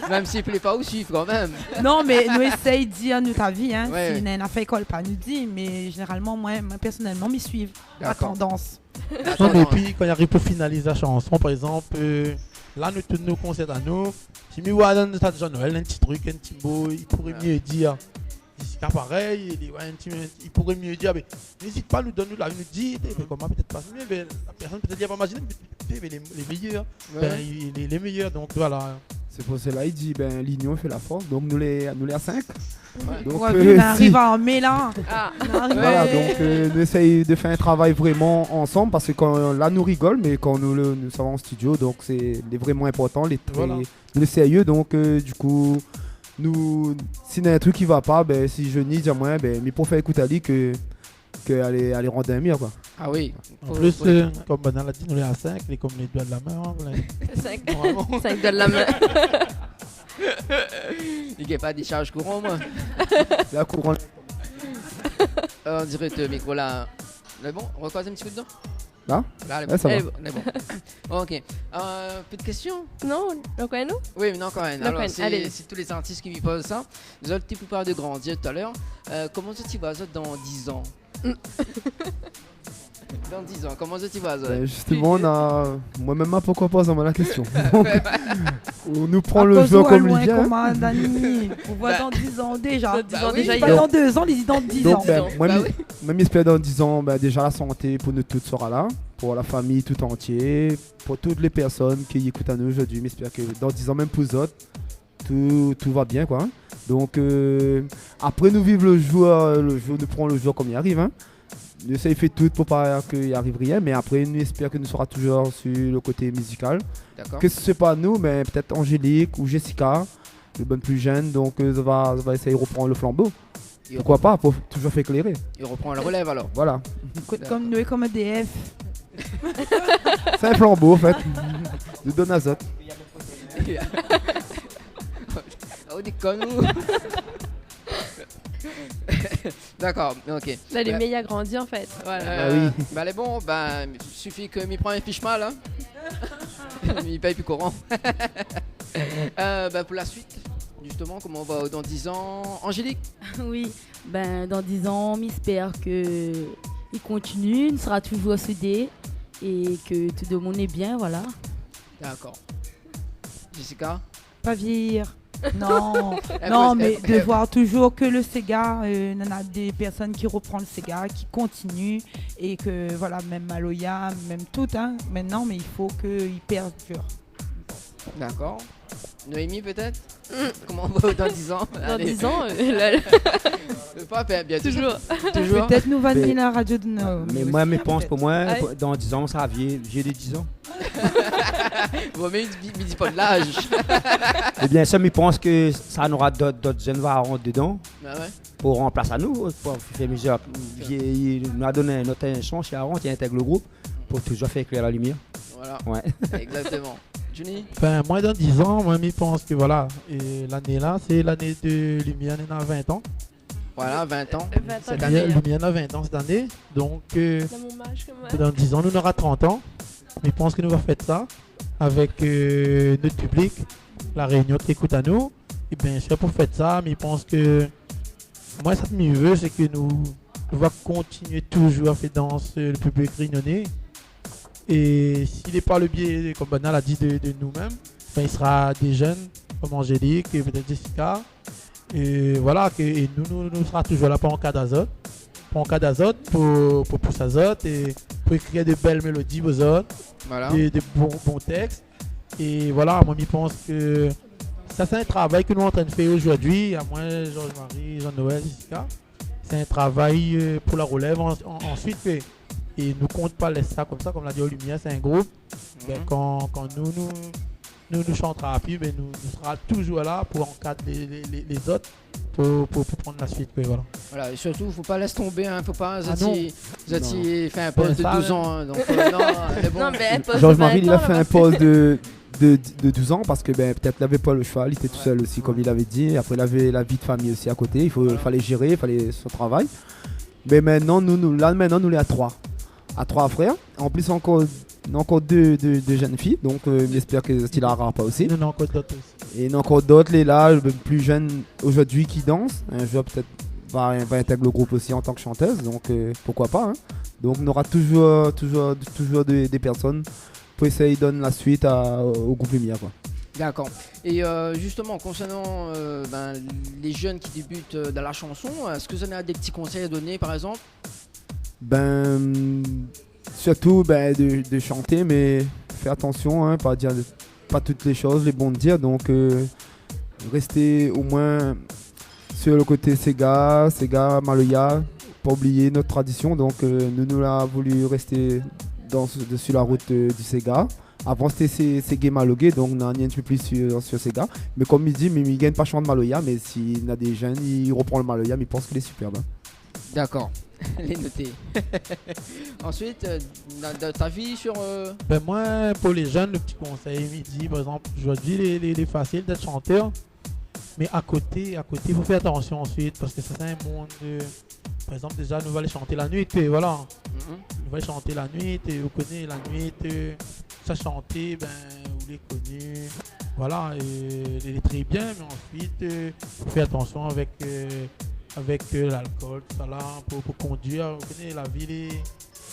Même s'il plaît pas, ou suivre quand même. Non, mais nous essayons de dire nous ta vie, hein. Ouais. Si on a fait école, pas nous dit, mais généralement, moi personnellement, m'y suivent. La tendance. Non, mais puis quand il arrive pour finaliser la chanson, par exemple, là nous tous nos concerts à nous. Si nous voyons dans cette Noël, un petit truc, un petit mot, il pourrait mieux dire. D'ici là, pareil, il pourrait mieux dire, mais n'hésite pas à nous donner la vie, nous dire, comment peut-être pas mieux, mais la personne peut-être dire pas imaginer, mais les meilleurs, les meilleurs, donc voilà. C'est pour cela il dit l'union fait la force, donc nous les à 5. Ouais. Donc on arrive en mélange. Voilà, donc nous essayons de faire un travail vraiment ensemble parce que quand là nous rigole, mais quand nous sommes en studio, donc c'est vraiment important, les sérieux, donc du coup nous s'il y a un truc qui va pas, si je nie dire moi, mais pour faire écouter à lui que aller rendre un mur quoi. Ah oui. En plus, comme Banal a dit, nous les à 5, les comme les doigts de la main. 5 doigts de la main. Il n'y a pas de charge courant, moi. La courant. On dirait que le micro là. C'est bon? On recommence un petit coup dedans? Là? Là, ça va. On est bon. Ok. Plus de questions? Non, encore un nous? Oui, non, encore un. Alors, c'est tous les artistes qui me posent ça. Nous avons le petit peu parlé de grandir tout à l'heure. Comment tu vas dans 10 ans? Dans 10 ans, comment tu vas? Justement, moi-même, pourquoi pas, ça m'a la question. On nous prend le jeu comme il vient. On voit dans 10 ans déjà. Déjà, pas dans 2 ans, ils dans 10 ans. Moi, j'espère dans 10 ans, déjà la santé pour nous toutes sera là. Pour la famille tout entier. Pour toutes les personnes qui écoutent à nous aujourd'hui. J'espère que dans 10 ans, même pour eux autres, tout va bien, quoi. Donc, après, nous vivons le jour, nous prenons le jour comme il arrive, hein. nous essayons de faire tout pour pas qu'il n'y arrive rien, mais après nous espérons que nous serons toujours sur le côté musical. D'accord. Que ce n'est pas nous, mais peut-être Angélique ou Jessica, les bonnes plus jeunes, donc ça va essayer de reprendre le flambeau. Pourquoi pas, pour toujours faire éclairer. Il reprend le relève alors. Voilà. Comme nous et comme EDF. C'est un flambeau en fait. De Don Azote. On dit comme nous. D'accord, ok. Là, les meilleurs a grandi en fait. Voilà. Oui. Bah, elle est bon, bah, il suffit que m'y prend un fiche mal. Hein. Il paye plus courant. Bah, pour la suite, justement, comment on va dans 10 ans? Angélique? Oui, ben, dans 10 ans, j'espère qu'il continue, il sera toujours soudé et que tout le monde est bien, voilà. D'accord. Jessica? Pas vieillir. Non, non, mais de voir toujours que le Sega, il y en a des personnes qui reprennent le Sega, qui continuent et que voilà, même Maloya, même tout, hein, maintenant, mais il faut qu'il perdure. D'accord. Noémie peut-être? Comment on va dans 10 ans? Dans 10 ans, le pape est bien toujours. Peut-être nous va venir la radio de nos. Mais moi, je pense pour moi, dans 10 ans, ça va j'ai des 10 ans. Vous me dites pas de l'âge. Eh bien, ça, je pense que ça n'aura d'autres jeunes varons dedans. Ah ouais. Pour remplacer à nous, pour faire mesure. Il nous a donné notre chance chez Aaron qui intègre le groupe pour toujours faire éclairer la lumière. Voilà. Ouais. Exactement. Johnny? Enfin, moi, dans 10 ans, moi, je pense que voilà, l'année là, c'est l'année de Lumière, on a 20 ans. Voilà, 20 ans. Cette année. Lumière a 20 ans cette année. Donc, dans 10 ans, nous aurons 30 ans. Mais je pense que nous allons faire ça avec notre public, la réunion qui écoute à nous. Et bien, je suis pour faire ça, mais je pense que moi, ce que je veux, c'est que nous allons continuer toujours à faire danser le public réunionnais. Et s'il n'est pas le biais, comme Bana l'a dit, de nous-mêmes, ben, il sera des jeunes comme Angélique et peut-être Jessica. Et voilà, et nous serons toujours là pour en cas d'azote. Pour pousser azote et pour écrire de belles mélodies, voilà. Des bons textes. Et voilà, moi, je pense que ça, c'est un travail que nous sommes en train de faire aujourd'hui. À moi, Georges-Marie, Jean-Noël, Jessica. C'est un travail pour la relève ensuite. Et nous ne comptons pas laisser ça comme ça, comme l'a dit Lumière, c'est un groupe. Ben, quand nous chantons rapide, ben, nous serons toujours là pour encadrer les autres, pour prendre la suite. Voilà, et surtout, il ne faut pas laisser tomber, il ne faut pas fait un pause de 12 ans. Hein, donc, non, mais Georges-Marie, il a fait un pause de 12 ans parce que peut-être il n'avait pas le choix, il était tout seul aussi, comme il avait dit. Après, il avait la vie de famille aussi à côté, il fallait gérer, il fallait son travail. Mais maintenant, nous sommes à 3. À 3 frères. En plus, encore deux jeunes filles. Donc, j'espère que ça n'aura pas aussi. Il y en a encore d'autres aussi. Et il y en a encore d'autres, les là, plus jeunes aujourd'hui qui dansent. Un jour, peut-être, va intégrer le groupe aussi en tant que chanteuse. Donc, pourquoi pas. Hein. Donc, on aura toujours des personnes pour essayer de donner la suite au groupe Lumière. Quoi. D'accord. Et justement, concernant les jeunes qui débutent dans la chanson, est-ce que vous avez des petits conseils à donner, par exemple? Surtout de chanter, mais faire attention, hein, pas dire pas toutes les choses, les bons de dire. Donc, rester au moins sur le côté Sega, Maloya, pas oublier notre tradition. Donc, nous l'avons voulu rester sur la route du Sega. Avant c'était Sega Malogué, donc on a un peu plus sur Sega. Mais comme il dit, il ne gagne pas chanter Maloya, mais s'il y a des jeunes, il reprend le Maloya, mais il pense qu'il est superbe. Hein. D'accord, les noter. Ensuite, dans ta vie sur... Ben moi, pour les jeunes, le petit conseil, il dit, par exemple, aujourd'hui, il est facile d'être chanteur, mais à côté, il faut faire attention ensuite, parce que ça, c'est un monde... Par exemple, déjà, nous allons aller chanter la nuit, et voilà. Nous allons chanter la nuit, et vous connaissez la nuit, ça chanter, ben, vous les connaissez, voilà, il est très bien, mais ensuite, il faut faire attention avec l'alcool, tout ça là, pour conduire. Vous connaissez, la ville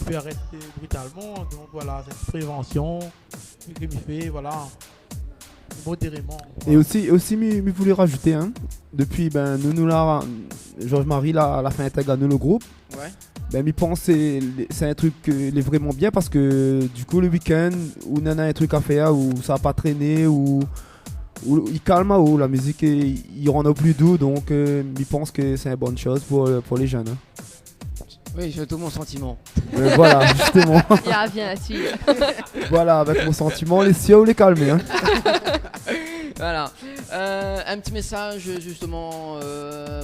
peut arrêter brutalement, donc voilà, c'est une prévention que je fais, voilà, modérément. Voilà. Et aussi, je voulais rajouter, hein, depuis, Georges-Marie l'a fait intégrer à nous le groupe. Ouais. Je pense que c'est un truc qui est vraiment bien parce que du coup, le week-end, où on a un truc à faire, où ça va pas traîner, où il calme, où la musique il rend plus doux, donc je pense que c'est une bonne chose pour les jeunes. Hein. Oui, j'ai tout mon sentiment. Voilà, justement. Il revient là-dessus. Voilà, avec mon sentiment, les cieux ou les calmer. Hein. Voilà. Un petit message justement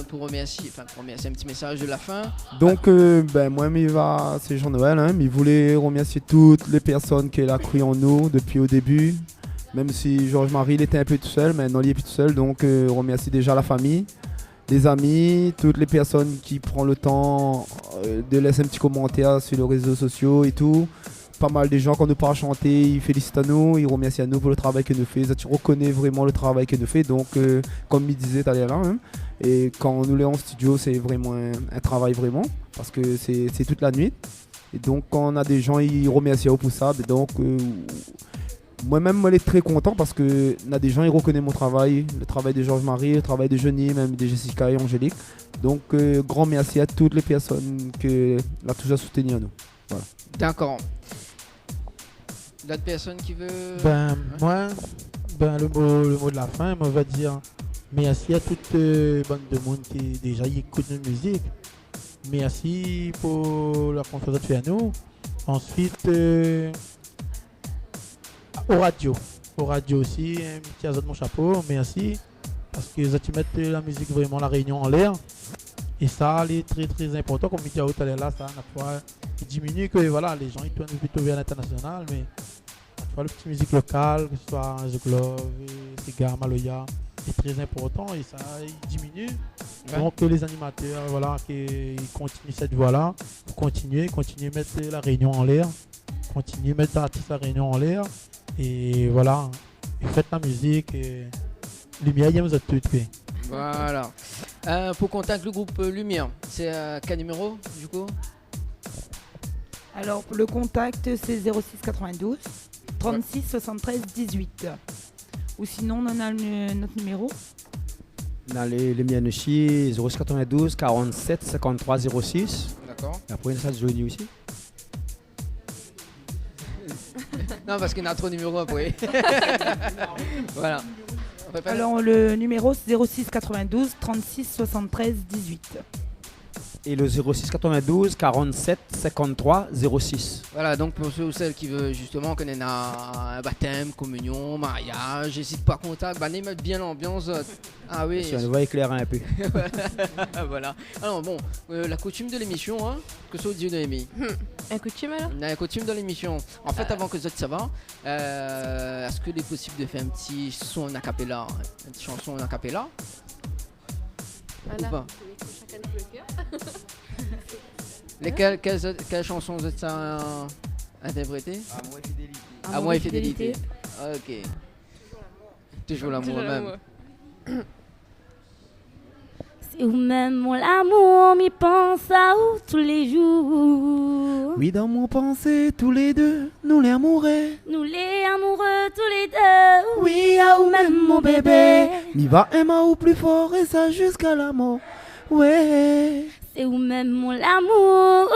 pour remercier un petit message de la fin. Donc, moi, c'est Jean-Noël. Hein, il voulait remercier toutes les personnes qui ont cru en nous depuis au début. Même si Georges-Marie il était un peu tout seul, maintenant il est plus tout seul. Donc, remercie déjà la famille, les amis, toutes les personnes qui prennent le temps de laisser un petit commentaire sur les réseaux sociaux et tout. Pas mal de gens quand nous parlent chanter, ils félicitent à nous, ils remercient à nous pour le travail que nous faisons. Tu reconnais vraiment le travail que nous faisons. Donc, comme il disait tout à l'heure, hein, et quand nous l'avons en studio, c'est vraiment un travail vraiment, parce que c'est toute la nuit. Et donc, quand on a des gens, ils remercient pour ça. Donc, moi-même, je suis très content parce que on a des gens, ils reconnaissent mon travail, le travail de Georges-Marie, le travail de Johnny, même de Jessica et Angélique. Donc, grand merci à toutes les personnes qui ont toujours soutenu à nous. Voilà. D'accord. D'autres personnes qui veut. Moi, le mot de la fin, on va dire merci à toute bande de monde qui déjà écoute notre musique. Merci pour la confiance que tu fais à nous. Ensuite, aux radios aussi, un petit azot mon chapeau, merci. Parce que tu mets la musique vraiment, la Réunion en l'air. Et ça, c'est très très important. Comme il dit tout à l'heure, ça n'a pas diminué que voilà, les gens ils tournent plutôt vers l'international, mais la petite musique locale, que ce soit The Glove, Cigar, Maloya, est très important et ça il diminue. Ouais. Donc les animateurs, voilà, qui continuent cette voie-là, continuer à mettre la Réunion en l'air, continuer à mettre l'artiste la Réunion en l'air, et voilà, et faites la musique, et Lumière, il y a tout. Voilà. Pour contacter le groupe Lumière, c'est quel numéro du coup? Alors le contact c'est 06 92 36 73 18. Ou sinon on a notre numéro. Dans les miens aussi 06 92 47 53 06. D'accord. Et après ça se joue aussi. Non parce qu'il y en a trop de numéros après. Voilà. Alors le numéro c'est 06 92 36 73 18. Et le 06 92 47 53 06. Voilà, donc pour ceux ou celles qui veulent justement connaître un baptême, communion, mariage, n'hésite pas à contact, mettre bien l'ambiance. Ah oui. Si on va éclairer un peu. Voilà. Alors bon, la coutume de l'émission, hein, que ce soit Dieu de l'aimer. Un coutume alors? La coutume de l'émission. En fait, avant que ça va, est-ce qu'il est possible de faire un petit son en acapella, une petite chanson en acapella? Voilà. Ou pas? Quelles chansons vous êtes interprétées? Amour et fidélité. Amour et fidélité. Ok. Toujours l'amour même. C'est vous-même mon amour, m'y pense à vous tous les jours. Oui, dans mon pensée, tous les deux, nous les amoureux. Nous les amoureux tous les deux. Oui, à vous-même mon bébé. M'y va aimer ou plus fort et ça jusqu'à la mort. Ouais. C'est vous-même mon amour.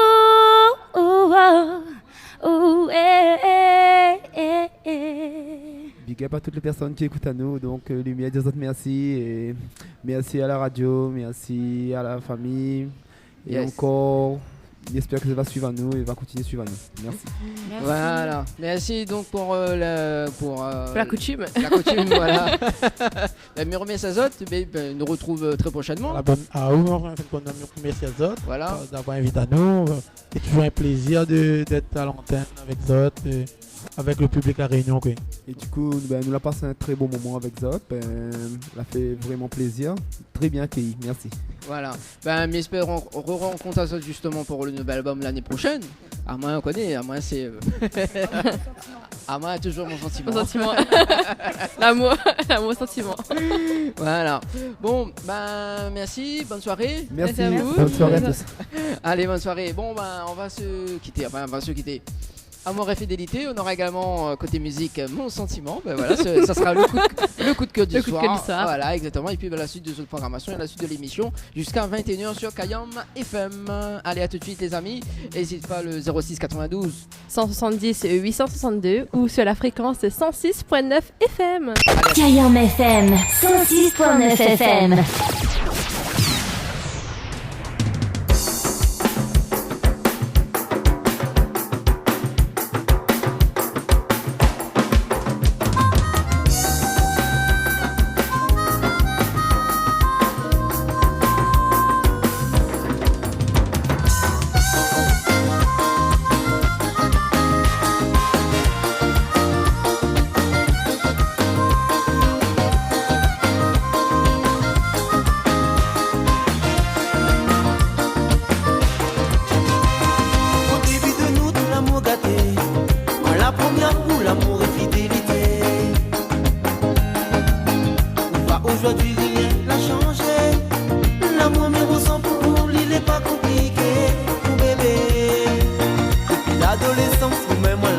Oh, oh, oh, oh, Big up à toutes les personnes qui écoutent à nous. Donc, Lumière, des autres merci. Et merci à la radio, merci à la famille. Et encore, j'espère que ça va suivre à nous et va continuer à suivre à nous. Merci. Voilà. Merci donc pour la coutume. La coutume, voilà. Mais remercie à Zot, nous retrouve très prochainement. Merci à Zot voilà. D'avoir invité à nous. C'est toujours un plaisir d'être à l'antenne avec Zot. Avec le public à Réunion. Quoi. Et du coup, nous avons passé un très bon moment avec Zot. Ça fait vraiment plaisir. Très bien accueilli. Merci. Voilà. J'espère re-rencontrer Zot justement pour le nouvel album l'année prochaine. À moi, on connaît. À moi, c'est. À moi, toujours mon sentiment. Mon sentiment. L'amour sentiment. Voilà. Bon, merci. Bonne soirée. Merci à vous. Bonne soirée à tous. Allez, bonne soirée. Bon, on va se quitter. Enfin, on va se quitter. Amour et fidélité, on aura également côté musique Mon Sentiment, voilà, ça sera le coup de cœur du soir. Voilà, exactement. Et puis la suite de cette programmation et la suite de l'émission jusqu'à 21h sur Kayam FM. Allez, à tout de suite les amis. N'hésitez pas le 06 92 170 862 ou sur la fréquence 106.9 FM. Kayam FM 106.9 FM.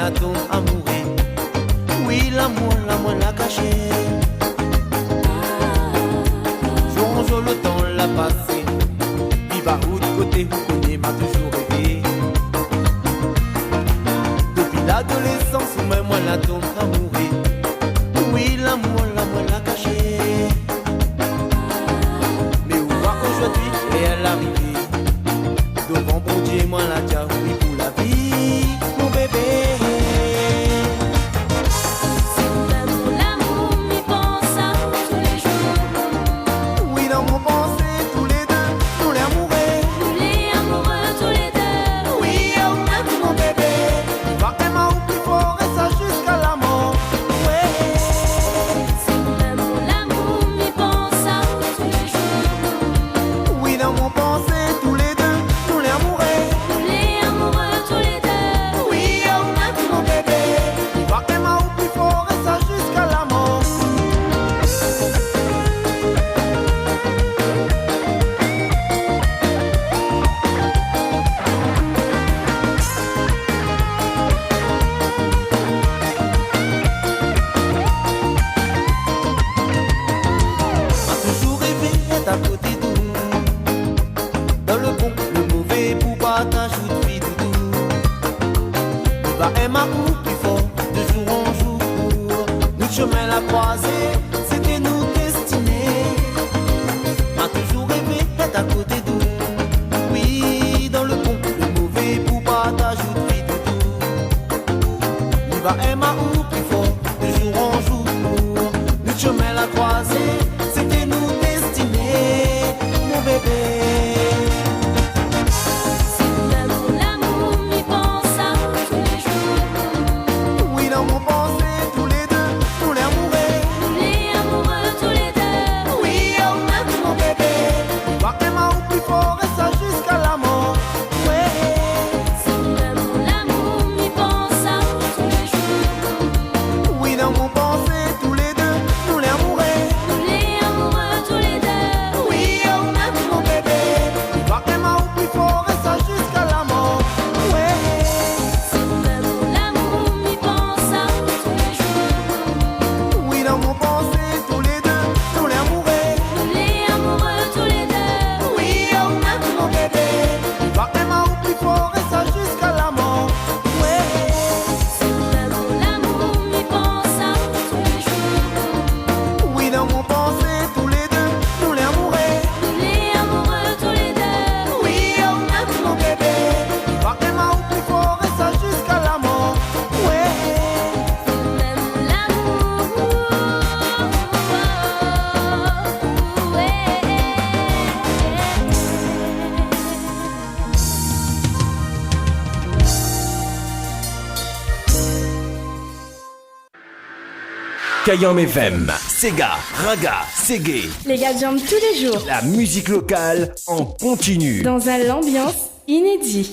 la tombe amoureux. Oui, l'amour l'a caché. Jour le temps l'a passé. Il va où de côté, vous connaissez, m'a toujours rêvé. Depuis l'adolescence, même moi la tombe amoureux. Oui, l'amour l'a caché. Mais où va aujourd'hui, et elle arrivée. Devant bon Dieu, moi la dia, oui, pour la vie, mon bébé. Kayam FM, Sega, Raga, Ségué. Les gars jambent tous les jours. La musique locale en continu. Dans un ambiance inédit.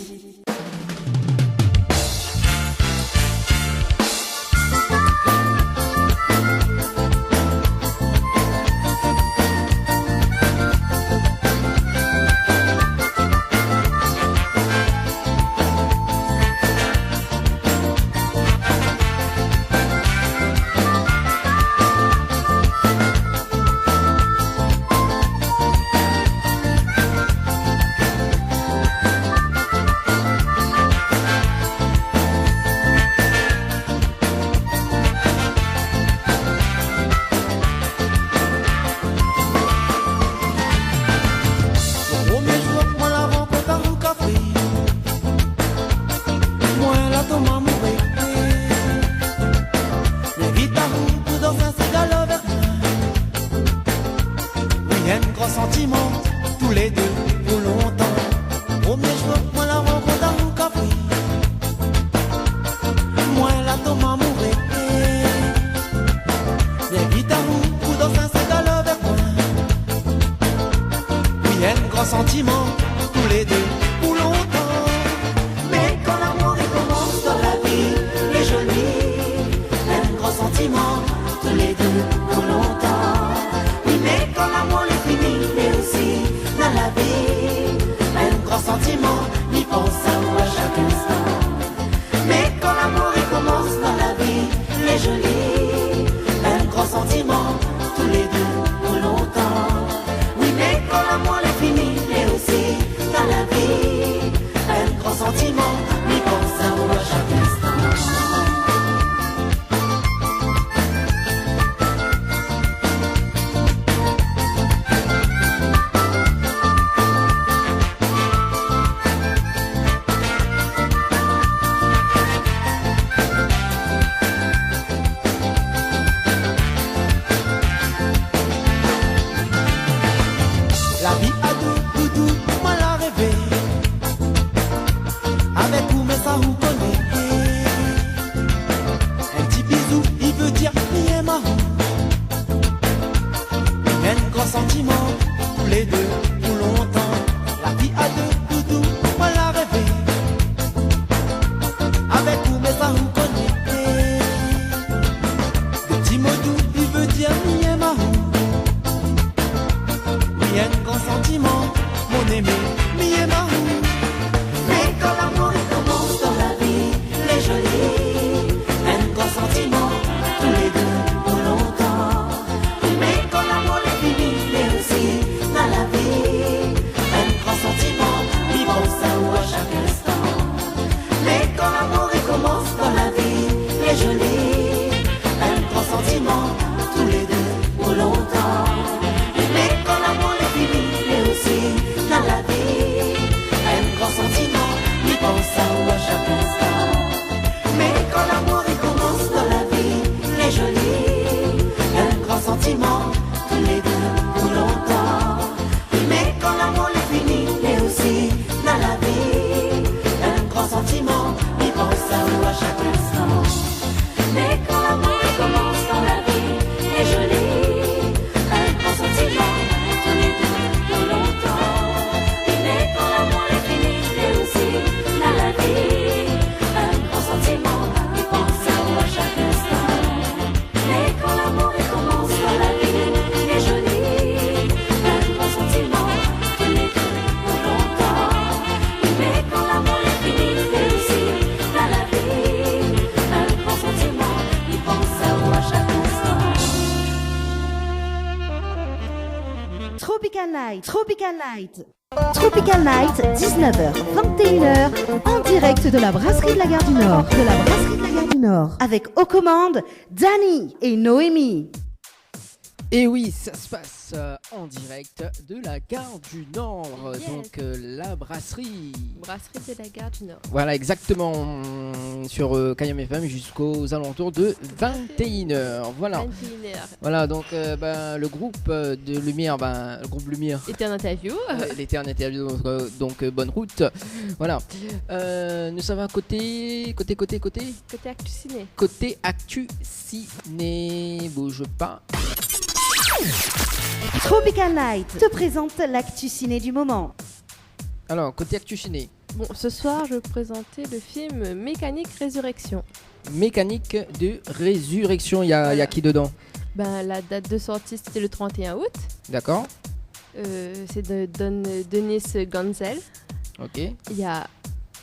Night. Tropical Night. Tropical Night, 19h, 21h, en direct de la brasserie de la Gare du Nord. De la brasserie de la Gare du Nord. Avec aux commandes, Dani et Noémie. Et oui, ça se passe en direct de la Gare du Nord, Yes. donc la brasserie. Brasserie de la Gare du Nord. Voilà, exactement, sur Kayam FM jusqu'aux alentours de 21h. Voilà. 21h. Voilà, donc le groupe de Lumière, le groupe Lumière. Était en interview. Il était en interview, donc bonne route. Voilà. Nous sommes à côté Actu Ciné. Côté Actu Ciné. Bouge pas. Tropical Night te présente l'actu ciné du moment. Alors, côté Actu Ciné. Bon, ce soir, je vais vous présenter le film Mécanique Résurrection. Mécanique de Résurrection, il y a qui dedans? La date de sortie, c'était le 31 août. D'accord. C'est de Denis Gansel. Ok. Il y a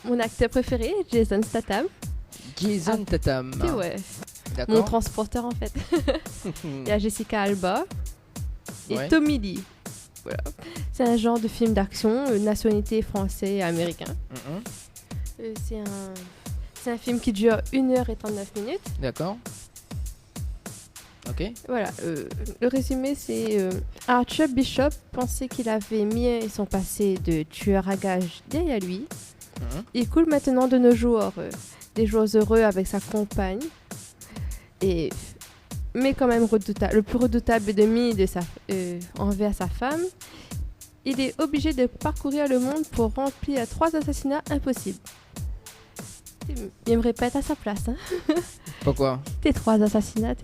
mon acteur préféré, Jason Statham. Jason Statham. Ouais. D'accord. Mon transporteur, en fait. Il y a Jessica Alba et Ouais. Tommy Lee. Voilà. C'est un genre de film d'action, nationalité français et américain. C'est un film qui dure 1h39. D'accord. Ok. Voilà. Le résumé, c'est Arthur Bishop pensait qu'il avait mis son passé de tueur à gages derrière lui. Il coule maintenant de nos jours des jours heureux avec sa compagne. Mais quand même le plus redoutable ennemi envers sa femme, il est obligé de parcourir le monde pour remplir 3 assassinats impossibles. Il me répète à sa place. Hein. Pourquoi? Tes 3 assassinats,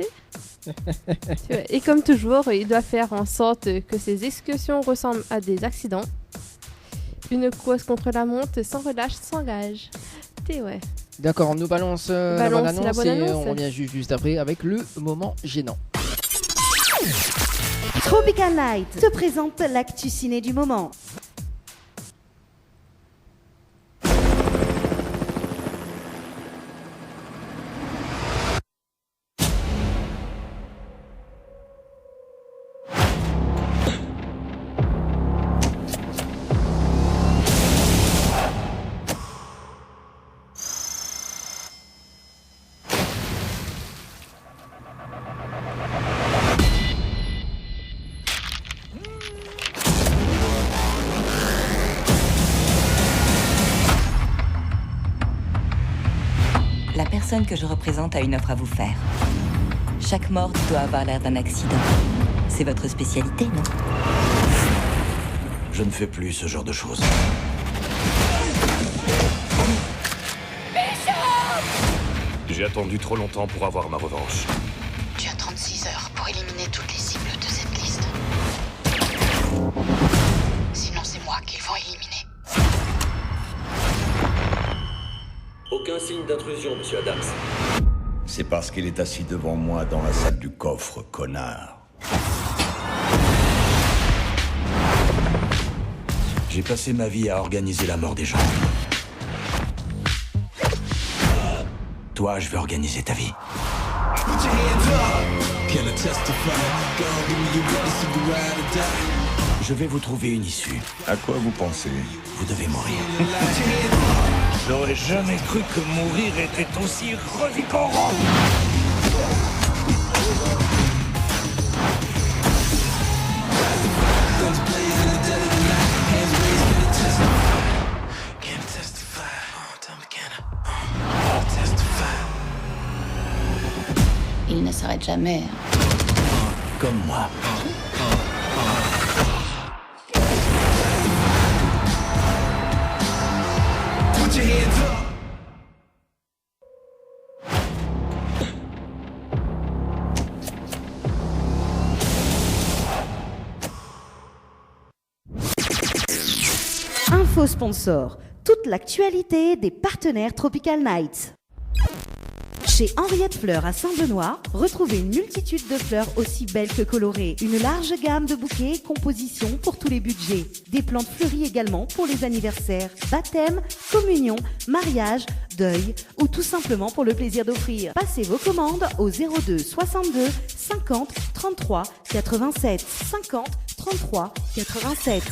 Et comme toujours, il doit faire en sorte que ses excursions ressemblent à des accidents. Une course contre la montre sans relâche s'engage. Ouais. D'accord, on nous balance la bonne annonce et annonce. on revient juste après avec le moment gênant. Tropical Night te présente l'actu ciné du moment. La personne que je représente a une offre à vous faire. Chaque mort doit avoir l'air d'un accident. C'est votre spécialité, non? Je ne fais plus ce genre de choses. J'ai attendu trop longtemps pour avoir ma revanche. Tu as 36 heures pour éliminer toutes les cibles de cette liste. Sinon, c'est moi qu'ils vont éliminer. Aucun signe d'intrusion, monsieur Adams. C'est parce qu'il est assis devant moi dans la salle du coffre, connard. J'ai passé ma vie à organiser la mort des gens. Toi, je vais organiser ta vie. Je vais vous trouver une issue. À quoi vous pensez? Vous devez mourir. J'aurais jamais cru que mourir était aussi revigorant. Il ne s'arrête jamais. Comme moi. Info sponsor, toute l'actualité des partenaires Tropical Night. Chez Henriette Fleurs à Saint-Benoît, retrouvez une multitude de fleurs aussi belles que colorées. Une large gamme de bouquets et compositions pour tous les budgets. Des plantes fleuries également pour les anniversaires, baptêmes, communions, mariages, deuil ou tout simplement pour le plaisir d'offrir. Passez vos commandes au 02 62 50 33 87 50 33 87.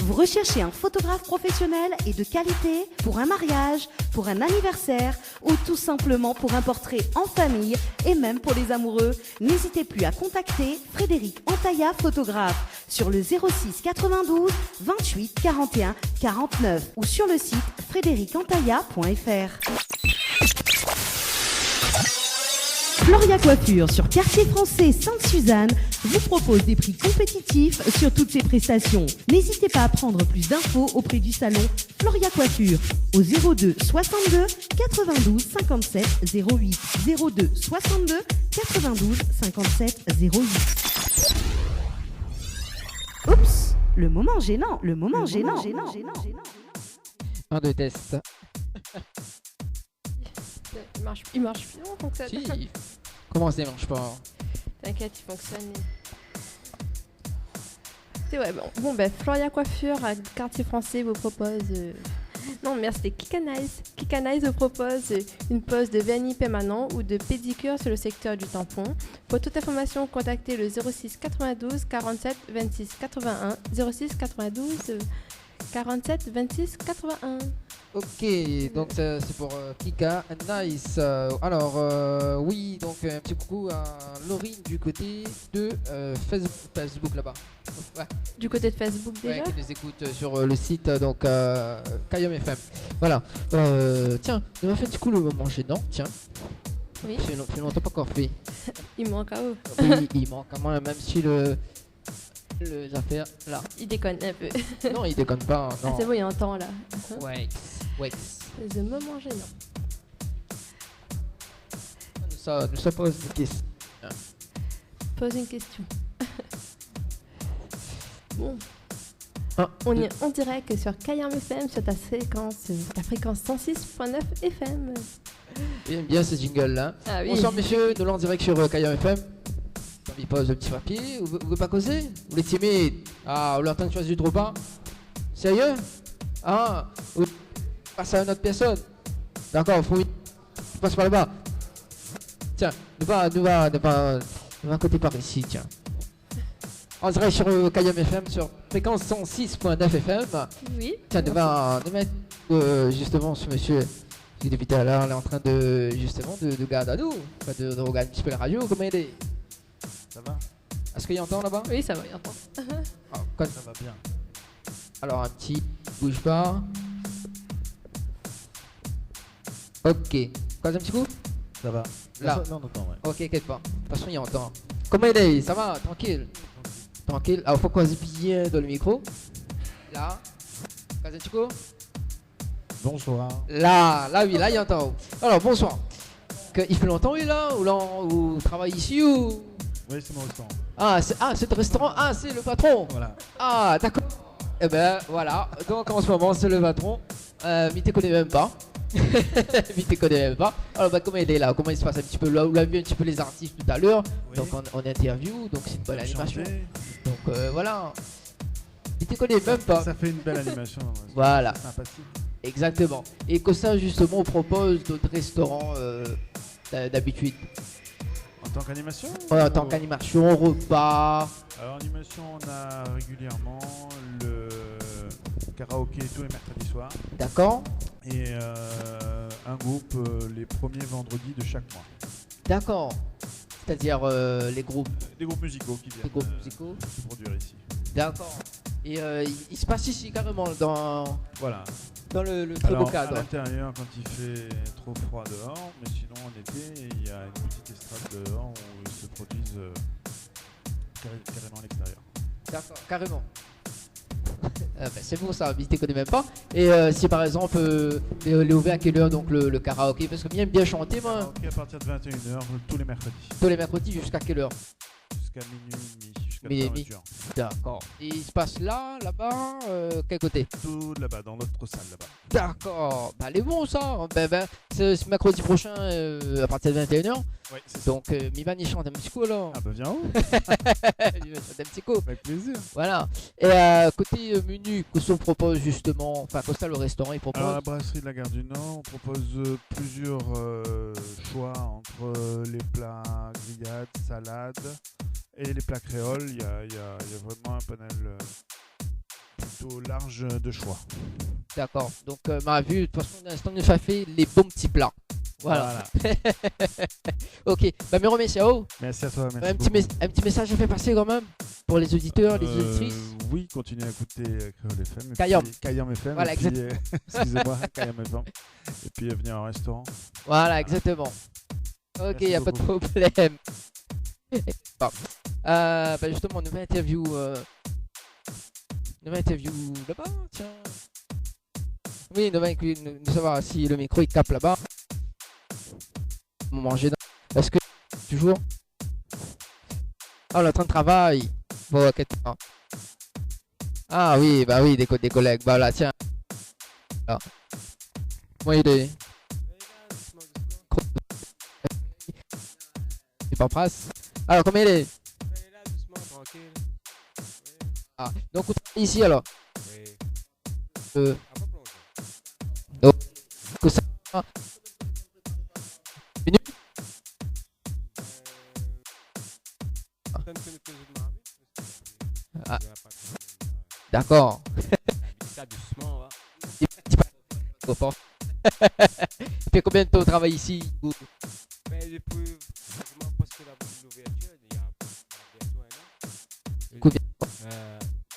Vous recherchez un photographe professionnel et de qualité pour un mariage, pour un anniversaire ou tout simplement pour un portrait en famille et même pour les amoureux, n'hésitez plus à contacter Frédéric Antaya photographe sur le 06 92 28 41 49 ou sur le site frédéricantaya.fr. Floria Coiffure sur Quartier Français Sainte-Suzanne vous propose des prix compétitifs sur toutes ses prestations. N'hésitez pas à prendre plus d'infos auprès du salon Floria Coiffure au 02 62 92 57 08 02 62 92 57 08. Oups, le moment gênant. 1, 2, test. Il marche bien, donc ça. Si. Comment ça marche pas? T'inquiète, il fonctionne. C'est ouais, bon Floria Coiffure à Quartier Français vous propose. Non, merci, c'était Kikanize. Kikanize vous propose une pose de vernis permanent ou de pédicure sur le secteur du tampon. Pour toute information, contactez le 06 92 47 26 81 06 92 47 26 81. Ok, donc c'est pour Kika and Nice. Alors, oui, donc un petit coucou à Laurine du côté de Facebook là-bas. Ouais. Du côté de Facebook déjà. Ouais, qui nous écoute sur le site donc Kayom FM. Voilà. Tiens, on m'a fait du coup le moment gênant. Tiens. Oui. C'est longtemps pas encore fait. Il manque à eux. Oui, il manque à moi, même si les affaires là. Il déconne un peu. Non, il déconne pas. Non. Ah, c'est bon, il entend là. Ouais. Le moment gênant. Nous pose une question. Pose une question. Bon. On est en direct sur Kayam FM sur ta fréquence 106.9 FM. J'aime bien ce jingle là. Ah, oui. Bonsoir messieurs, nous en direct sur Kayam FM. Il pose le petit papier, vous voulez pas causer? Vous voulez timide? Ah, vous l'entendez choisir du repas? Sérieux? Ah, vous passez à une autre personne? D'accord, faut passe par là-bas. Tiens, nous va côté par ici, tiens. En direct sur Kayam FM sur fréquence 106.9 FM. Oui. Tiens, nous mettre justement ce monsieur qui depuis tout à l'heure est en train de justement de garder à nous, enfin, de regarder un petit peu la radio, comment il est. Ça va? Est-ce qu'il entend là-bas? Oui, ça va, il entend. Ça va bien. Alors un petit, bouge pas. Ok. Quoi, un petit coup? Ça va. Là. Non, on entend, ouais. Ok, inquiète pas. De toute façon, il entend. Comment il est? Ça va? Tranquille. Tranquille. Alors, faut qu'on se bien dans le micro. Là. Quoi, un petit coup? Bonsoir. Là, oui, là, il entend. Alors, bonsoir. Il fait longtemps, il est là? Ou travaille ici ou? Oui, c'est mon restaurant. C'est le restaurant. Ah, c'est le patron. Voilà. Ah, d'accord. Eh ben, voilà. Donc, en ce moment, c'est le patron. Mais te connais même pas. Alors, bah, comment il est là? Comment il se passe un petit peu? Là, on a vu un petit peu les artistes tout à l'heure. Oui. Donc, on interview. Donc, c'est une bonne animation. Donc, voilà. Il te connaît même pas. Ça fait une belle animation. Voilà. Sympathique. Exactement. Et que ça, justement, on propose d'autres restaurants d'habitude. En tant qu'animation? Ouais, en tant qu'animation, repas. Alors, animation, on a régulièrement le karaoké tous les mercredis soirs. D'accord. Et un groupe les premiers vendredis de chaque mois. D'accord. C'est-à-dire les groupes. Des groupes musicaux qui viennent. Des groupes musicaux. Se produire ici. D'accord. Et il se passe ici carrément dans. Voilà. Dans le très beau cadre. À l'intérieur quand il fait trop froid dehors, mais sinon en été il y a une petite estrade dehors où ils se produisent carrément à l'extérieur. D'accord, carrément. C'est bon ça, mais je ne connais même pas. Et si par exemple, il est ouvert à quelle heure donc le karaoké? Parce que j'aime bien chanter moi. Karaoké à partir de 21h tous les mercredis. Tous les mercredis jusqu'à quelle heure? Jusqu'à minuit, jusqu'à minuit. D'accord. Et il se passe là-bas, quel côté? Tout là-bas, dans l'autre salle là-bas. D'accord. Bah, elle est bon ça. C'est mercredi prochain à partir de 21h. Ouais, c'est ça. Donc, Mivan il chante un petit coup alors. Ah bah viens où? Il va chanter un petit coup. Avec plaisir. Voilà. Et côté menu, qu'est-ce qu'on propose justement? Enfin, qu'est-ce que le restaurant il propose? Alors, à la brasserie de la Gare du Nord, on propose plusieurs choix entre les plats grillades, salades Et les plats créoles, il y a vraiment un panel plutôt large de choix. D'accord. Donc, ma vue, de toute façon, l'instant, nous a fait les bons petits plats. Voilà. Ok. Bah, mes remercie. Merci à toi. Un petit message à faire passer quand même pour les auditeurs, les auditrices. Oui, continuez à écouter Créole FM. Kayam FM. Voilà, excusez-moi, Kayam FM. Et puis venir au restaurant. Voilà, exactement. Ok, il n'y a pas de problème. Bon. Bah justement, nouvelle interview là-bas, tiens. Oui, nous savoir si le micro il capte là-bas. Manger dans... Est-ce que toujours le train de travail. Bon, ok. Ah oui, bah oui, des collègues. Bah là, tiens. Alors. Moi, il est. C'est pas prasse. Alors, combien il est? Ah, donc vous travaillez ici alors? Oui. Donc, que ça. Minute? Ah. D'accord. Ça doucement, va. Tu fais combien de temps au travail ici? Depuis parce que l'ouverture,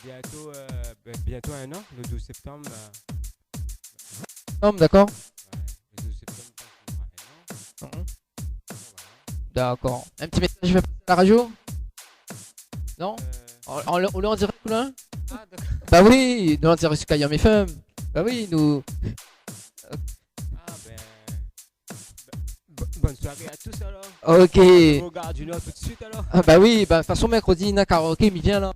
il y a bientôt un an, le 12 septembre. D'accord. Le 12 septembre, il y aura un an. D'accord. Un petit message je vais passer à la radio? Non? On est en direct là? Ah, d'accord. Bah oui, nous en direct sur Kayam FM. Bah oui, nous. Bonne soirée à tous alors. Ok. On regarde une heure tout de suite alors. Ah bah oui, bah de toute façon mercredi, il y a karaoké, mais viens là.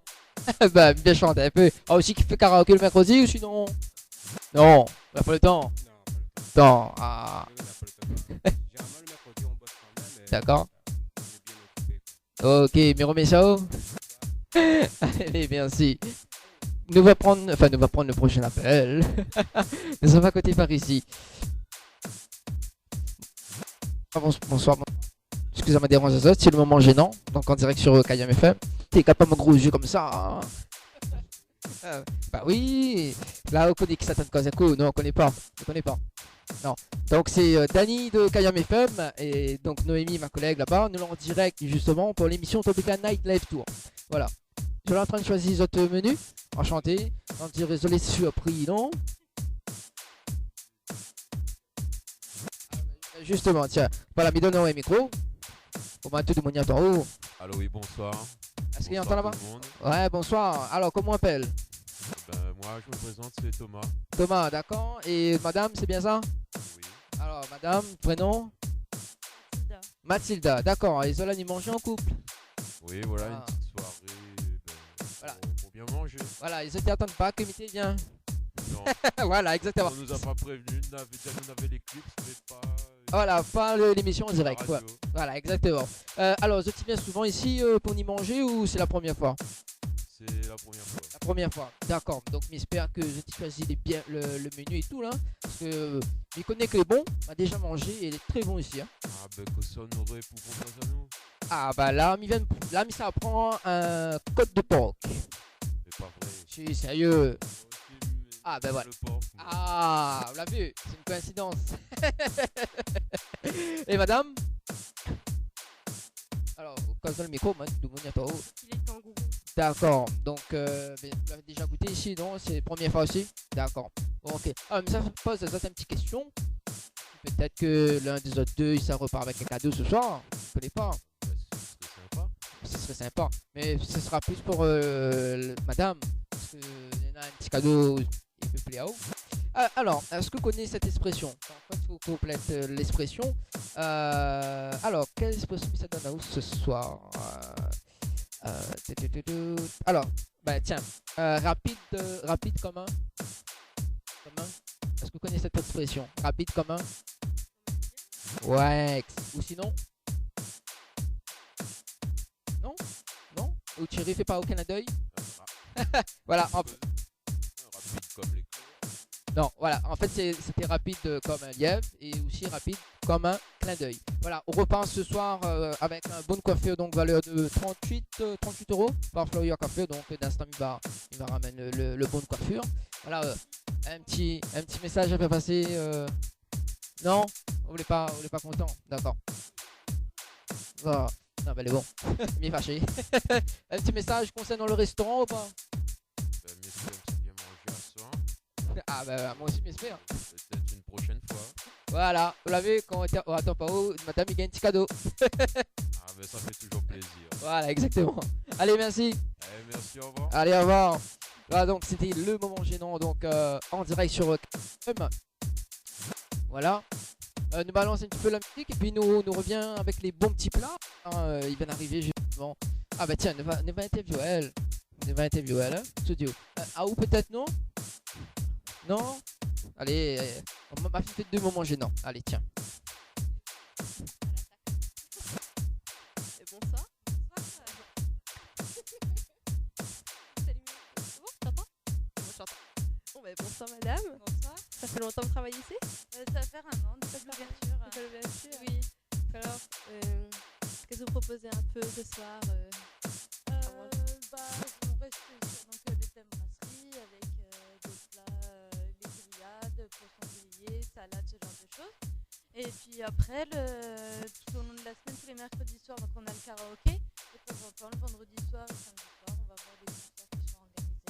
Bah bien chanter un peu. Ah aussi qui fait karaoké le mercredi ou sinon? Non, on a pas le temps. Non, ah. D'accord. Ok, mais remets ça. Allez, merci. Nous va prendre le prochain appel. Nous sommes à côté par ici. Bonsoir. Excusez-moi de déranger ça, c'est le moment gênant. Donc en direct sur Kayam FM. T'es capable de gros yeux comme ça. Hein. Bah oui. Là on connaît qui s'attend Kozako. Non, on connaît pas. Non. Donc c'est Dani de Kayam FM et donc Noémie, ma collègue là-bas. Nous l'avons en direct justement pour l'émission Tropical Night Live Tour. Voilà. Je suis en train de choisir votre menu. Enchanté. On dit désolé surpris, non? Justement, tiens, voilà, me donne un micro. Comment tout le monde y entend? Oh. Allô, oui, bonsoir. Est-ce qu'il y entend là-bas? Ouais, bonsoir. Alors, comment on appelle? Moi, je me présente, c'est Thomas. Thomas, d'accord. Et madame, c'est bien ça? Oui. Alors, madame, prénom? Mathilda, d'accord. Et cela, ils mangent en couple? Oui, voilà, une petite soirée voilà. Pour bien manger. Voilà, ils ne attendent pas que Mité vient. Non. Voilà, exactement. On nous a pas prévenu, on avait l'éclipse, mais pas... Voilà, pas l'émission en direct. Voilà, exactement. Alors, vous êtes bien souvent ici pour y manger ou c'est la première fois? C'est la première fois. La première fois, d'accord. Donc, j'espère que vous avez choisi bien le menu et tout là. Parce que je connais que les bons, m'a déjà mangé et il est très bon ici. Hein. Ah, ben que ça nous aurait pour à nous. Ah, bah là, ça prend un côte de porc. C'est pas vrai. Je suis sérieux. Ah, ben voilà. Ah, on l'a vu, c'est une coïncidence. Et madame? Alors, quand je donne le micro, tout le monde y attend. Il est kangourou. D'accord, donc vous l'avez déjà goûté ici, non? C'est la première fois aussi? D'accord. Bon, ok. Ah, mais ça pose une petite question. Peut-être que l'un des autres deux, ça repart avec un cadeau ce soir. Je ne connais pas. Ce serait sympa. Mais ce sera plus pour madame. Parce qu'il y en a un petit cadeau. Il peut plaire à vous. Alors, est-ce que vous connaissez cette expression? En fait, il faut compléter l'expression. Alors, quelle expression ça donne à vous ce soir? Alors, bah tiens, rapide commun. Est-ce que vous connaissez cette expression? Rapide commun. Ouais. Ou sinon? Non? Ou Thierry fait pas aucun deuil? Voilà. Rapide comme les... Non, voilà. En fait, c'était rapide comme un lièvre et aussi rapide comme un clin d'œil. Voilà, on repense ce soir avec une bonne coiffure, donc valeur de 38 € par Floria Coiffure. Donc d'instant il va ramener le bonne coiffure. Voilà, un petit message à faire passer. Non, vous voulez pas content, d'accord. Voilà. Non, mais elle est bon. Il est fâché. Un petit message concernant le restaurant ou pas? J'espère que c'est bien mangé à soir. Ah bah moi aussi j'espère. Peut-être une prochaine fois. Voilà, vous l'avez quand on était au Attends pas où, madame il gagne un petit cadeau. Ah mais ça fait toujours plaisir. Voilà, exactement. Allez, merci. Allez, merci, au revoir. Allez, au revoir. Voilà, donc c'était le moment gênant, donc en direct sur KM. Voilà. Nous balance un petit peu la musique et puis nous revient avec les bons petits plats. Il vient d'arriver justement. Ah bah tiens, ne va interviewer elle. Ne va interviewer elle, hein, studio. Ah ou peut-être non? Non? Allez, on m'a fait 2 moments gênants. Allez, tiens. Et bonsoir. Salut. C'est bon, t'entends? Bon, j'entends. Bon, bah, bonsoir madame. Bonsoir. Ça fait longtemps que vous travaillez ici? Ça va faire 1 an depuis l'ouverture. Depuis l'ouverture? Oui. Alors, qu'est-ce que vous proposez un peu ce soir On reste sur le thème brasserie avec des plats, les grillades, poissons grillés, salades, ce genre de choses. Et puis après, tout au long de la semaine, tous les mercredis soirs, donc on a le karaoké. Et de temps en temps, le vendredi soir et le samedi soir, on va voir des concerts qui sont organisés.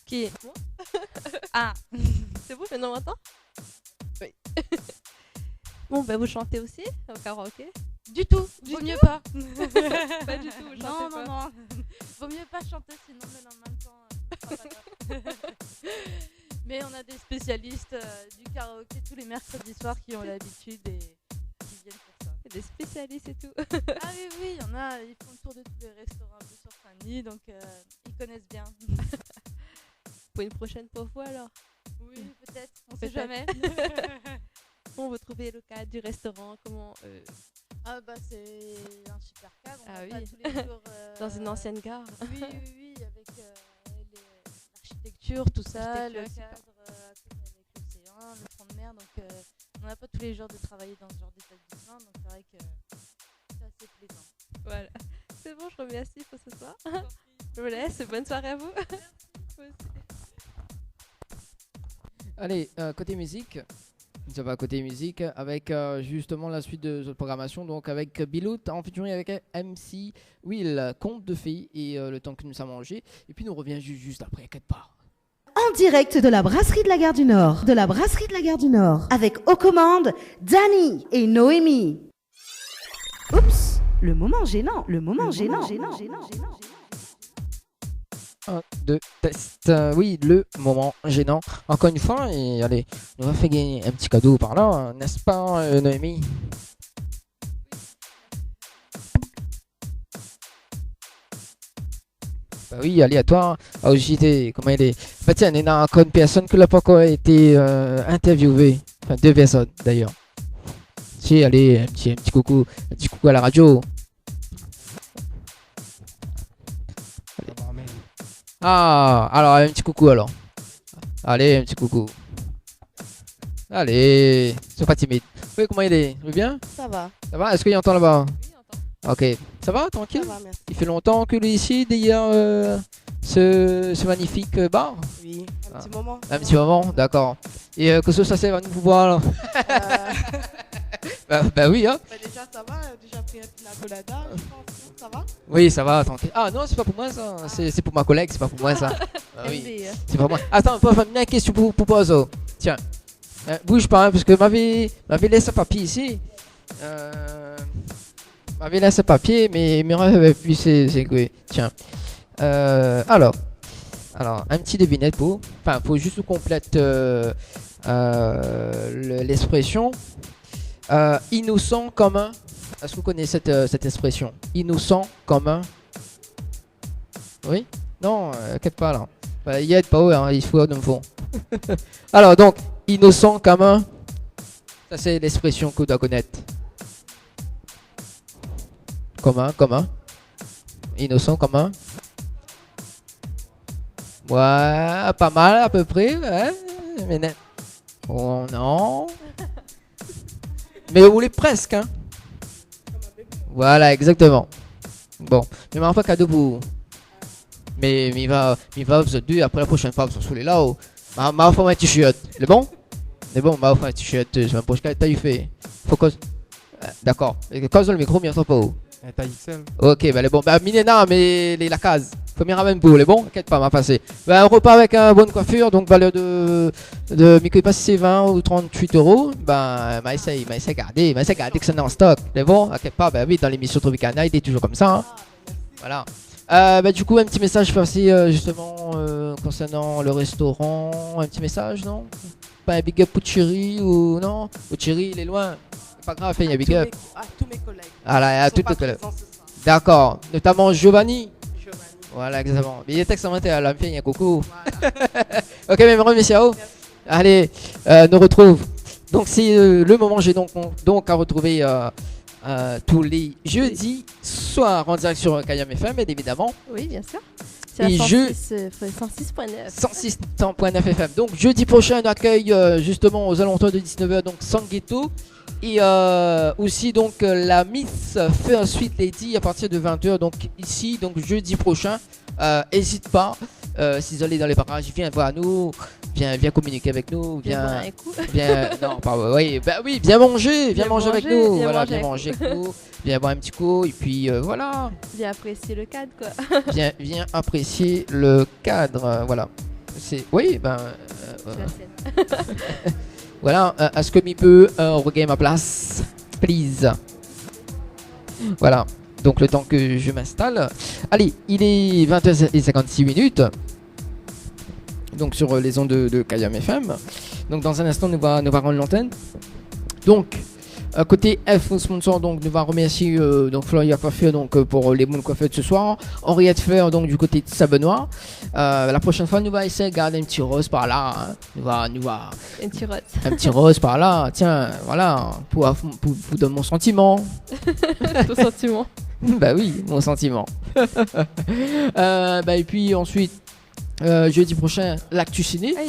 Qui est moi? Ah. C'est vous maintenant maintenant? Oui. Bon, bah vous chantez aussi au karaoké? Du tout, vaut mieux pas. Pas du tout, vous chantez non, pas. non. Vaut mieux pas chanter, sinon le lendemain de temps, ce sera pas grave. Mais on a des spécialistes du karaoké tous les mercredis soirs qui ont l'habitude et qui viennent pour ça. Des spécialistes et tout. Ah oui, il y en a, ils font le tour de tous les restaurants un peu sur Saint-Denis, donc ils connaissent bien. Pour une prochaine pour vous alors? Oui, peut-être, on sait jamais. Bon, vous trouvez le cadre du restaurant, comment Ah bah c'est un super cadre, on va oui. pas tous les jours... Dans une ancienne gare. Oui, avec l'architecture, tout ça, le cadre à côté avec l'océan, le front de mer, donc on n'a pas tous les jours de travailler dans ce genre d'établissement, donc c'est vrai que c'est assez plaisant. Voilà, c'est bon, je vous remercie pour ce soir. Je vous laisse, bonne soirée à vous. Allez, côté musique. Ça va côté musique avec justement la suite de cette programmation, donc avec Bilout en featuring avec MC Will, Conte de Fées et le temps que nous sommes mangé. Et puis nous revient juste après, quelque part. En direct de la brasserie de la Gare du Nord. De la brasserie de la Gare du Nord. Avec aux commandes, Dani et Noémie. Oups, le moment gênant. Le moment gênant. 1, 2, test. Oui, le moment gênant. Encore une fois, et allez, on va faire gagner un petit cadeau par là, n'est-ce pas, Noémie? Bah oui, allez, à toi, au JT, comment il est? Bah tiens, il y a encore une personne qui n'a pas encore été interviewée. Enfin, 2 personnes, d'ailleurs. Si, allez, un petit coucou à la radio. Ah, alors un petit coucou alors. Allez, un petit coucou. Allez, sois pas timide. Oui, comment il est? Il va bien? Ça va. Ça va? Est-ce qu'il entend là-bas? Oui, il entend. Ok. Ça va, tranquille? Ça va, merci. Il fait longtemps que lui ici, d'ailleurs, ce magnifique bar? Oui, un petit moment. Un petit moment, d'accord. Et que ça sert à nous voir là? Bah oui, hein. Bah déjà, ça va. Déjà pris un pina colada, je pense. Ça va? Oui, ça va, tranquille. Ah non, c'est pas pour moi ça. C'est pour ma collègue, c'est pas pour moi ça. Ah, oui. C'est pas moi. Attends, on va une question pour Pozo. Tiens. Bouge pas, hein, parce que m'avait laissé un papier ici. M'avait laissé un papier, mais puis c'est quoi. Tiens. Alors, un petit devinette pour. Enfin, faut juste complète l'expression. Innocent comme un. Est-ce que vous connaissez cette expression? Innocent comme un. Oui? Non, inquiète pas là. Bah, il y a pas haut, hein, il faut de me fond. Alors donc, innocent comme un. Ça c'est l'expression que vous doit connaître. Comme un. Innocent comme un. Ouais, pas mal à peu près. Ouais. Mais oh non. Mais vous voulez presque, hein. Voilà, exactement. Bon, mais ma pas cadeau pour. Mais il va vous deux après la prochaine fois vous serez là-haut. Ma faire un t-shirt, c'est bon? C'est bon, ma faire un t-shirt, je m'approche quelle taille il fait. Faut que. D'accord. Quand le micro, bien trop pas où? Taille XL. Ok, bah les bon, bah Minena, mais les la case. Faut m'y ramener pour les bons, t'inquiète pas, m'a passé. Bah un repas avec une bonne coiffure, donc valeur de Miko passe c'est 20 ou 38 €. Bah m'a essayé garder que c'est en stock. Les bons, t'inquiète pas, bah oui, dans l'émission Tropical Night, il est toujours comme ça. Hein. Voilà. Bah du coup un petit message passé justement concernant le restaurant, un petit message non? Pas un big up pour Thierry ou non? Pour Thierry il est loin, c'est pas grave, il y a un big up. À tous mes collègues. Voilà, à tous les collègues. D'accord, notamment Giovanni. Voilà exactement. Mais il est extrêmement à la fin, il y a coucou. Ok, mais messieurs. Allez, nous retrouve. Donc c'est le moment j'ai donc à retrouver tous les jeudis soirs en direct sur Kayam FM, évidemment. Oui, bien sûr. C'est et 106.9. 106.9 FM. Donc jeudi prochain, on accueille justement aux alentours de 19h donc Sanguetto et aussi donc la Miss First Sweet Lady à partir de 20h. Donc ici, donc jeudi prochain, n'hésite pas. Si vous allez dans les parages, viens voir nous. Viens communiquer avec nous, viens non, pas oui, bah oui, viens manger avec nous, voilà, viens manger avec nous, viens boire un petit coup et puis voilà. Viens apprécier le cadre quoi. viens apprécier le cadre, voilà. C'est oui, ben voilà, est-ce que m'y peut regagner ma place, please. Voilà. Donc le temps que je m'installe. Allez, il est 20h56. Donc sur les ondes de Kayam FM. Donc dans un instant nous va rendre l'antenne. Donc côté F sponsor, donc nous va remercier donc Floria Coiffure donc pour les bonnes coiffures de ce soir. Henriette Fleur donc du côté de Sabenois. La prochaine fois nous va essayer de garder un petit rose par là. Hein. Nous va un petit rose par là. Tiens, voilà pour donner mon sentiment. Ton sentiment. Bah oui, mon sentiment. Bah et puis ensuite. Jeudi prochain, l'actu ciné. Ah,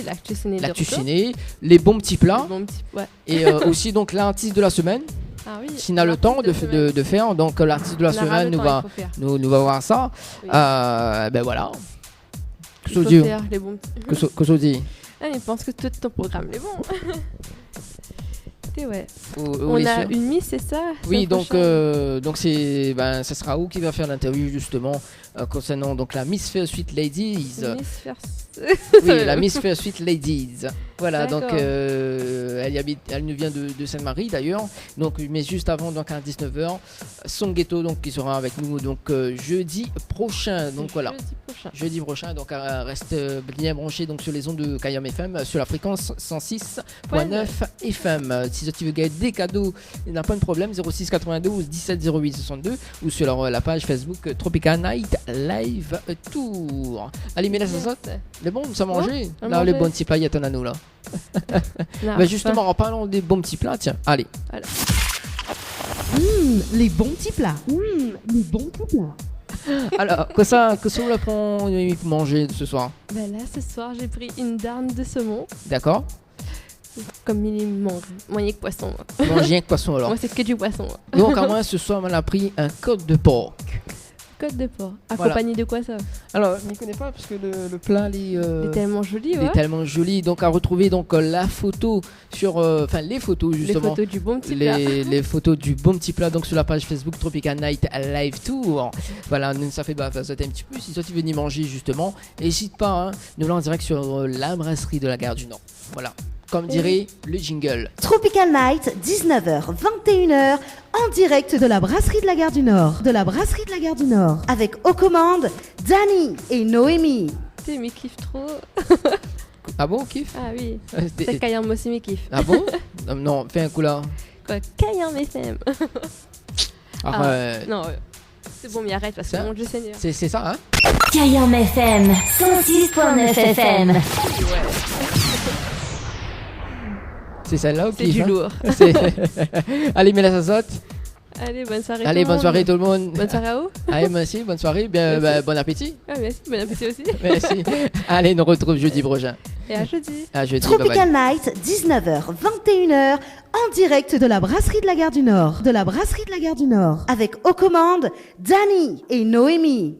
l'actu ciné, les bons petits plats. Ouais. Et aussi donc l'artiste de la semaine. Ah oui. S'il a le temps de faire, donc l'artiste de la semaine nous va voir ça. Oui. Ben voilà. Que ça dit. Que ça dit. Ah, mais je pense que tout ton programme est bon. Ouais. On a une Miss, c'est ça? Oui, donc c'est ça sera où qui va faire l'interview justement concernant donc la Miss First Sweet Ladies. Oui, la Miss First Sweet Ladies. Voilà, donc elle nous vient de Sainte-Marie d'ailleurs. Donc mais juste avant donc à 19h, Sanguetto donc qui sera avec nous donc jeudi prochain. Donc voilà. Jeudi prochain, donc reste bien branché donc sur les ondes de Kayam FM sur la fréquence 106.9 FM. Si tu veux gagner des cadeaux, il n'y a pas de problème. 06 92 17 08 62 ou sur la page Facebook Tropical Night Live Tour. Allez, mais là ça saute. Les bons, ça manger. Là, les bons petits plats, il y a ton à nous là. Bah justement, en parlant des bons petits plats, tiens, allez. Les bons petits plats. Les bons petits plats. Alors, que ça vous l'apprend pour manger ce soir? Bah là, ce soir, j'ai pris une dinde de saumon. D'accord. Comme il mange que poisson. Manger que poisson alors. Moi, c'est que du poisson. Donc, à moi, ce soir, on a pris un côte de porc. Côte de porc. Accompagné de quoi ça? Alors, je ne connais pas parce que le plat il est tellement joli. Il est tellement joli. Donc, à retrouver donc la photo sur, les photos justement. Les photos du bon petit plat. Les photos du bon petit plat donc sur la page Facebook Tropical Night Live Tour. Voilà, ça fait sauter un petit peu. Si toi tu veux y manger justement, n'hésite pas. Hein, nous là en direct sur la brasserie de la Gare du Nord. Voilà. Comme dirait le jingle. Tropical Night, 19h, 21h, en direct de la brasserie de la Gare du Nord. Avec aux commandes, Dani et Noémie. Tu m'y kiffes trop. Ah bon, kiffe? Ah oui. C'est Kayam aussi m'y kiffe. Ah bon? Non, fais un coup là. Quoi, Kayam FM. Non, c'est bon, mais arrête parce que mon Dieu Seigneur. C'est ça, hein? Kayam FM, 106.9 FM. Ouais. C'est celle-là ou c'est du lourd. Allez, mets la sazote. Allez, bonne soirée. Allez, bonne soirée tout le monde. Bonne soirée à vous. Allez, merci, bonne soirée. Bon appétit. Ah, merci, bon appétit aussi. Merci. Allez, nous retrouve jeudi prochain. Et à jeudi. À jeudi, Tropical bye bye. Night, 19h, 21h, en direct de la brasserie de la Gare du Nord. Avec aux commandes, Dani et Noémie.